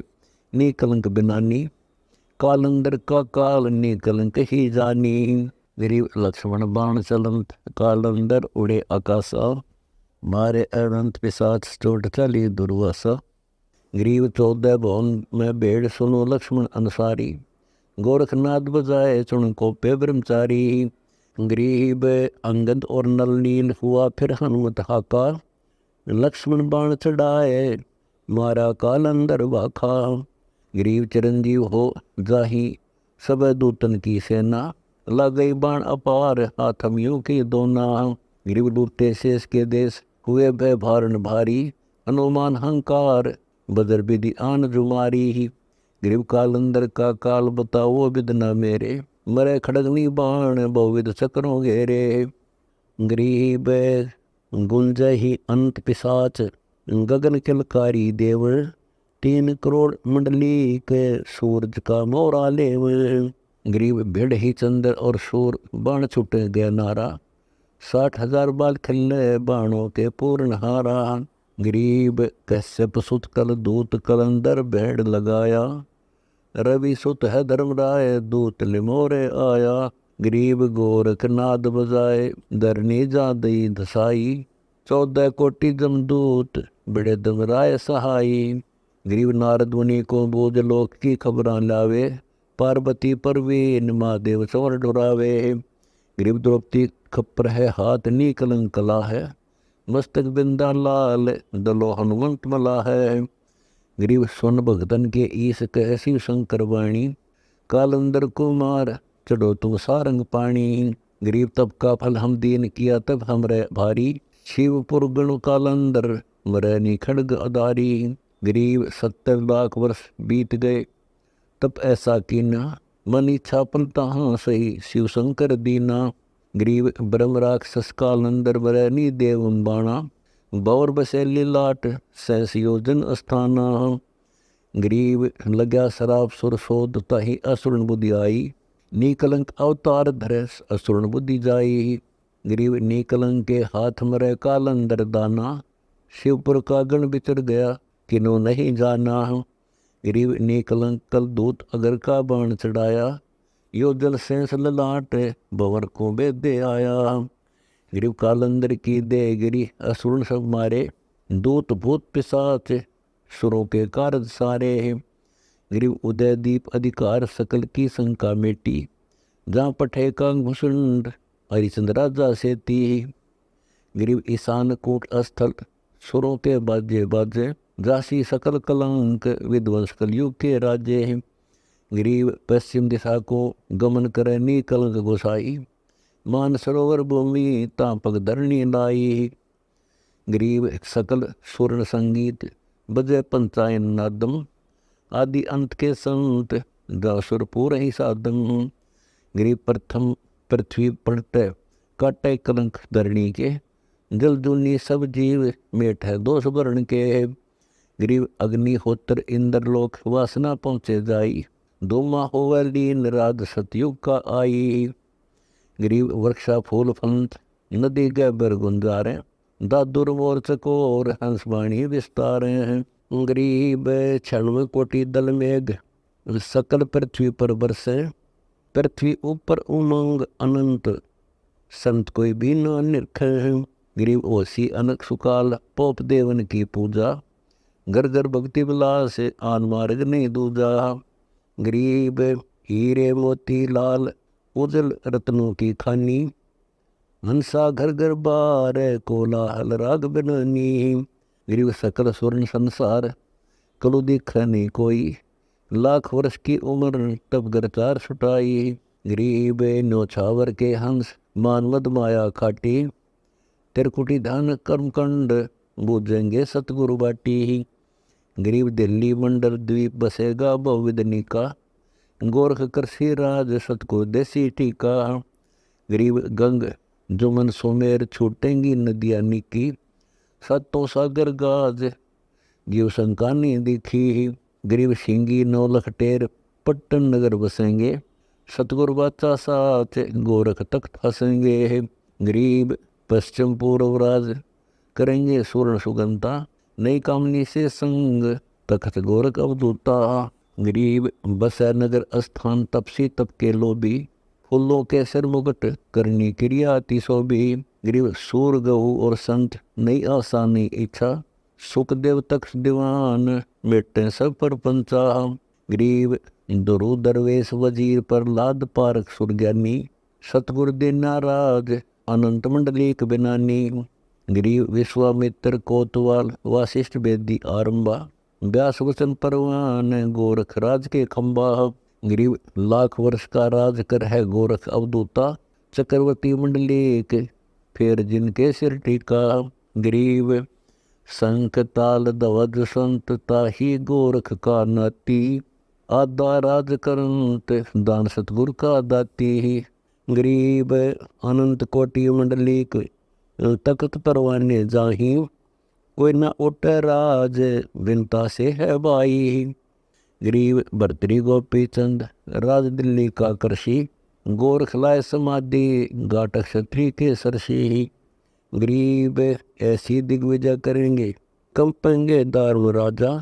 नी कलंक बिनानी, कालंदर का काल नी कलंक ही जानी। गरीब लक्ष्मण बाण चलंत कालंदर उड़े आकाशा, मारे अनंत पिशाच चोट चली दुर्वासा। गरीब 14 भवन में भेड़ सुनो लक्ष्मण अनुसारी, गोरखनाथ बजाए चुन को पे ब्रह्मचारी। गरीब अंगद और नल नील हुआ फिर हनुमत हाका, लक्ष्मण बाण चढ़ाए मारा कालंदर वाखा। गरीब चिरंजीव हो जाही सब दूतन की सेना, लग गई बाण अपार हाथमियों की दोना। गरीब लूटे शेष के देश हुए भय भारण भारी, हनुमान हंकार बदर विधि आन जुमारी। गरीब कालंदर का काल बताओ विदना मेरे, मरे खड़गनी बाण बहुविध चक्रों घेरे। गरीब गुंज ही अंत पिशाच गगन किलकारी देव, 3 करोड़ मंडली के सूरज का मोरा लेव। गरीब भिड़ ही चंद्र और सूर बाण छुट गया नारा, 60,000 बाल खिल्ले बाणों के पूर्ण हारा। गरीब कश्यप सुत कल दूत कलंदर भेड़ लगाया, रवि सुत है धर्मराय दूत लिमोरे आया। गरीब गोरख नाद बजाए धरनी जा दई धसाई, 14 कोटि जमदूत बड़े धर्मराय सहाई। गरीब नारद मुनि को बोझ लोक की खबरां लावे, पार्वती परवीन महादेव चवर डुरावे। गरीब द्रौपदी खप्पर है हाथ नी कलंक कला है, मस्तक बिंदा लाल दलो हनुमंत मला है। गरीब स्वर्ण भगतन के ईस कह शिव शंकर वाणी, कालंदर कुमार चढ़ो तुम सारंग पाणी। गरीब तब का फल हम दीन किया तब हमरे भारी, शिवपुर गण कालंदर मरैनी खड़ग अदारी। गरीब 70 लाख वर्ष बीत गए तब ऐसा कीना, मन इच्छा पलता हाँ सही शिव शंकर दीना। गरीब ब्रह्म राक्षस काल अंदर बरनी देव बाणा। बौर बसे लीलाट सहस योजन अस्थाना। गरीब लग्या शराब सुर शोध ताही असुरन बुद्धि आई। निकलंक अवतार धरे असुरन बुद्धि जाई। गरीब निकलंक के हाथ मरे कालंदर दाना। शिवपुर का गण बिचर गया किनो नहीं जाना। गरीब निकलंक कल दूत अगर का बाण चढ़ाया। यो जल सेंस ललाट भंवर को बेदे आया। गरीब कालंदर की दे गिरी असुरन सब मारे। दूत भूत पिशाच सुरों के कारज सारे। गरीब उदय दीप अधिकार सकल की शंका मेटी। जहाँ पठे का घुसुंड हरिचंद राजा से ती। गरीब ईशान कोट स्थल सुरों के बाजे बाजे। जासी सकल कलंक विध्वंस कलयुग के राज्य। गरीब पश्चिम दिशा को गमन करे नी कलंक गोसाई। मान सरोवर भूमि तापक धरणी लाई। गरीब सकल स्वर्ण संगीत बजे पंचायन नादम। आदि अंत के संत दासुर पूरे ही साधम। गरीब प्रथम पृथ्वी पलटे काटे कलंक धरणी के। जल जूनी सब जीव मेट है दोष वर्ण के। गरीब अग्निहोत्र इंद्रलोक वासना पहुँचे जाई। दोमा होवे लीन राज सतयुग का आई। गरीब वृक्षा फूल फंत नदी के बर गुंजारे। दादुर मोर चकोर हंसवाणी विस्तारे। गरीब क्षण कोटि दल मेघ सकल पृथ्वी पर बरसे। पृथ्वी ऊपर उमंग अनंत संत कोई भी न निरखे। गरीब ओसी अनक सुकाल पोप देवन की पूजा। घर घर भक्ति विलास आन मार्ग नहीं दूजा। गरीब हीरे मोती लाल उजल रत्नों की खानी। हंसा घर घर बार कोलाहल राग बनानी। गरीब सकल स्वर्ण संसार कलु दिखा नहीं कोई। लाख वर्ष की उम्र तब गरचार छुटाई। गरीब न्योछावर के हंस मानवद माया खाटी। तिरकुटी धन कर्मकंड बूझेंगे सतगुरु बाटी। गरीब दिल्ली मंडल द्वीप बसेगा बहुविधनी का। गोरख करसी राज सतगुरु देसी टीका। गरीब गंग जुमन सोमेर छूटेंगी नदियाँ निकी। सत्तो सागर गाज जीव शंका नहीं दिखी। गरीब सिंगी नौलख टेर पट्टन नगर बसेंगे। सतगुरु बाचा साथ गोरख तख्त हंसेंगे। गरीब पश्चिम पूर्व राज करेंगे स्वर्ण सुगंता। नई कामनी से संग तख्त गोरख अवधूता। गरीब बसै नगर स्थान तपसी तप के लोभी। फूलों के सिर मुगट करनी क्रिया अति शोभी। गरीब सूर गहू और संत नई आशा नई इच्छा। सुखदेव तख्त दीवान मेटे सब पर पंचा। गरीब दुरु दरवेश वजीर पर लाद पारक सुरज्ञानी। सतगुरु दीना राज अनंत मंडलीक बिनानी। गरीब विश्वामित्र कोतवाल वासिष्ठ बेदी आरंभा। व्यास वचन परवान गोरख राज के खंबा। गरीब लाख वर्ष का राज कर है गोरख अवधूता। चक्रवर्ती मंडलीक फिर जिनके सिर टीका। गरीब शंख ताल ध्वज संत ताही गोरख का नाती। आदा राज करंत दान सतगुरु का दाती। गरीब अनंत कोटि मंडलीक तख्त परवाने जाही। कोई न उठ राज विनता से है बाई। गरीब भर्तरी गोपी चंद राज दिल्ली का कृषि। गोरख लाए समाधि घाटक क्षत्रिय के सरसी। गरीब ऐसी दिग्विजय करेंगे कंपेंगे दारुण राजा।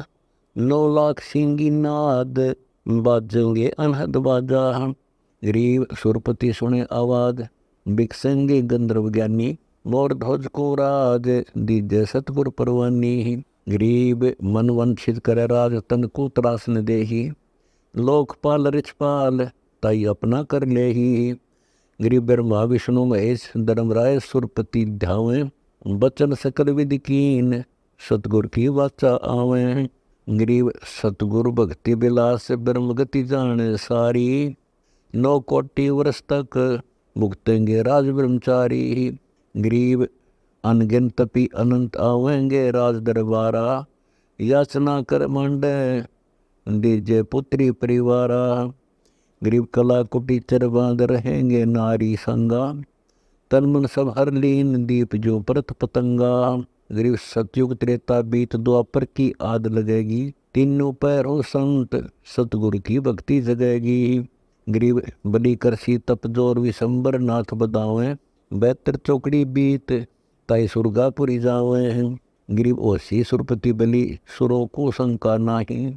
9 लाख सिंगी नाद बाजेंगे अनहद बाजा। गरीब सुरपति सुने आवाज बिकसेंगे गंधर्व ज्ञानी। मोर ध्वज को राज दीजे सतगुर परवानी। गरीब मन वंचित करे राज तन को त्रासन देही। लोकपाल रिछपाल ताई अपना कर लेही। गरीब ब्रह्मा विष्णु महेश धर्मराय सुरपति ध्यावे। बचन सकल विधि कीन सतगुर की वाचा आवे। गरीब सतगुरु भक्ति विलास ब्रह्म गति जाने सारी। 9 कोटि वर्ष तक भुगतेंगे राज ब्रह्मचारी। गरीब अनगिन तपी अनंत आवेंगे राज दरबारा। याचना कर मांडे दीजे पुत्री परिवारा। गरीब कला कुटी चर बांध रहेंगे नारी संगा, तन मन सब हर लीन दीप जो परत पतंगा। गरीब सतयुग त्रेता बीत द्वापर की आद लगेगी, तीनों पैरों संत सतगुरु की भक्ति जगेगी। गरीब बलि करसी तप जोर विशंबर नाथ बदावें, 72 चौकड़ी बीत ताई सुरगापुरी जावें। गरीब ओसी सुरपति बलि सुरों को शंका नाही,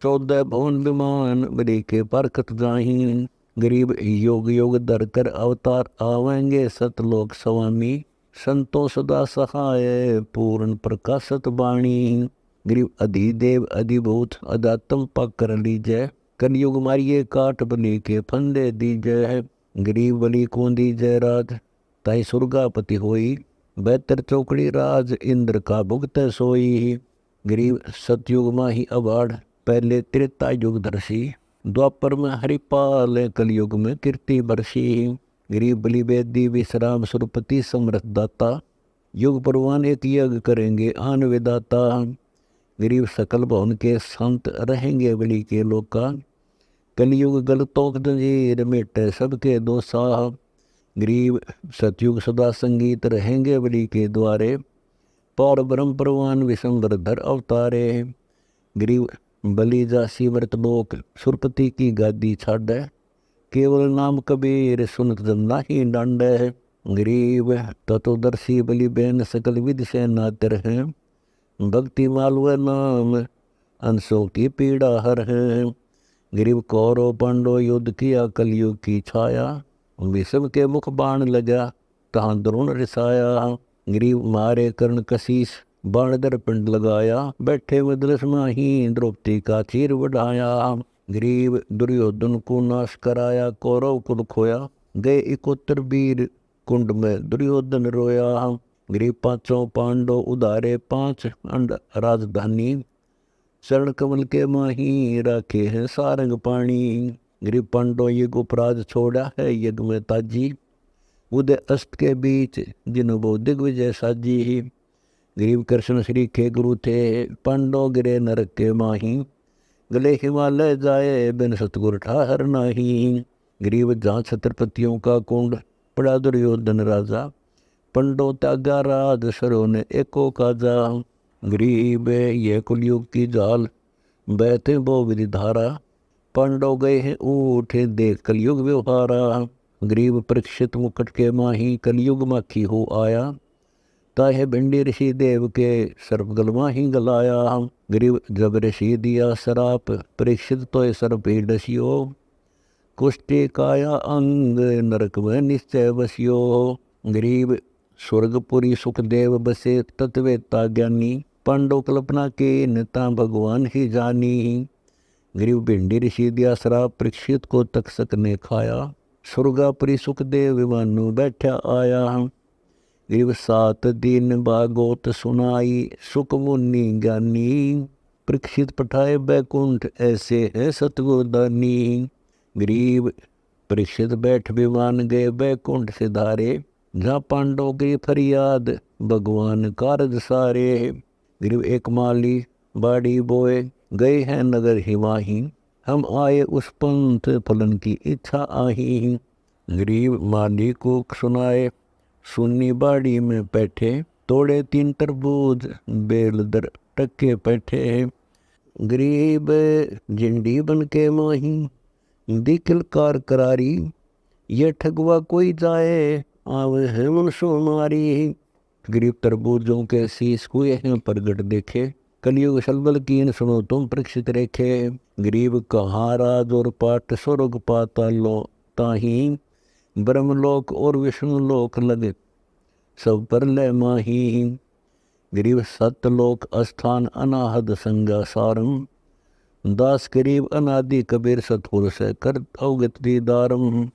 14 भवन विमान बलि के परखत जाही। गरीब योग योग धर कर अवतार आवेंगे, सतलोक स्वामी संतों सदा सहाय पूर्ण प्रकाशत बाणी। गरीब अधिदेव अधिभूत अदातम पाकर लीजय, कलयुग मारिए काट बलि के फंदे दीजय। गरीब बलि को दीजय राज ताई सुरगापति होई, 72 चौकड़ी राज इंद्र का भुगत सोई। गरीब सतयुग माही अबाड़ पहले त्रेता युग दर्शी, द्वापर में हरिपाल कलयुग में कीर्ति बरसी। गरीब बलि बेदी विश्राम सुरपति समर्थ दाता, युग परवान एक यज्ञ करेंगे आन विदाता। गरीब सकल भवन के संत रहेंगे बलि के लोका, कलयुग गलतों जंजीर मिटे सबके दोषा। गरीब सतयुग सदा संगीत रहेंगे बलि के द्वारे, पौर ब्रह्म परवान विशंबर धर अवतारे। गरीब बलि जासी व्रत लोक सुरपति की गादी छाड़े, केवल नाम कबीर सुनत जन नाही डांडे। गरीब तत्वदर्शी बलि बेन सकल विधि से नातर हैं, भक्ति मालव नाम अंशों की पीड़ा हर है। गरीब कौरव पांडव युद्ध किया कलयुग की छाया, विषम के मुख बाण लगा तहाँ द्रोण रिसाया। गरीब मारे कर्ण कशीस बाणदर पिंड लगाया, बैठे मदरस माही द्रौपदी का चीर बढ़ाया। गरीब दुर्योधन को नाश कराया, कौरव कुल खोया, गए 71 वीर कुंड में दुर्योधन रोया। गरीब पांचों पांडव उधारे 5 अंड राजधानी, शरण कमल के माही राखे हैं सारंग पाणी। गरीब पांडव युग उपराज छोड़ा है यज्ञ में ताजी, उदय अस्त के बीच जिन्हों वो दिग्विजय साजी। गरीब कृष्ण श्री के गुरु थे, पांडव गिरे नरक के माही, गले हिमालय जाए बिन सतगुर ठाहर नाही। गरीब जहाँ छत्रपतियों का कुंड पड़ा दुर्योधन राजा, पंडो त्यागा राज सरो ने एको काजा। गरीब ये कुलयुग की जाल बहते वो विधि धारा, पांडव गए हैं ऊठे देख कलयुग व्यवहारा। गरीब परीक्षित मुकुट के माही कलयुग माखी हो आया, ताहे भिंडी ऋषि देव के सर्प गलमा ही गलाया। गरीब जब ऋषि दिया सराप परीक्षित तो सर्प ही डसियो, कुष्टि काया अंग नरक में निश्चय बसियो। गरीब स्वर्गपुरी सुखदेव बसे तत्वेता ज्ञानी, पांडव कल्पना के नेता भगवान ही जानी। गरीब भिंडी ऋषि दिया सराप परीक्षित को तक्षक ने खाया, स्वर्गापुरी सुखदेव विमान बैठा आया। गरीब 7 दिन भागवत सुनाई सुख मुनि ज्ञानी, परीक्षित पठाए बैकुंठ ऐसे है सतगुरदानी। गरीब परीक्षित बैठ विमान गए बैकुंठ से धारे, जहाँ पांडव की फरियाद भगवान कारज सारे। गरीब एक माली बाड़ी बोए गए हैं नगर हिमाही, हम आए उस पंथ फलन की इच्छा आही। गरीब माली को सुनाए सुन्नी बाड़ी में बैठे, तोड़े 3 तरबूज बेल दर टक्के बैठे। गरीब झिंडी बन के माही दिखल कार करारी, ये ठगवा कोई जाए आवे है मनसो मारी। गरीब तरबूजों के शीश कुए हैं प्रगट देखे, कलयुग सलबल कीन सुनो तुम परीक्षित रेखे। गरीब कहाँ राज और पाठ स्वर्ग पातालो ताही, ब्रह्मलोक और विष्णुलोक लगे सब पर लय माही। गरीब सतलोक अस्थान अनाहद संगा सारम, दास गरीब अनादि कबीर सतपुर से कर अवगत दीदारम।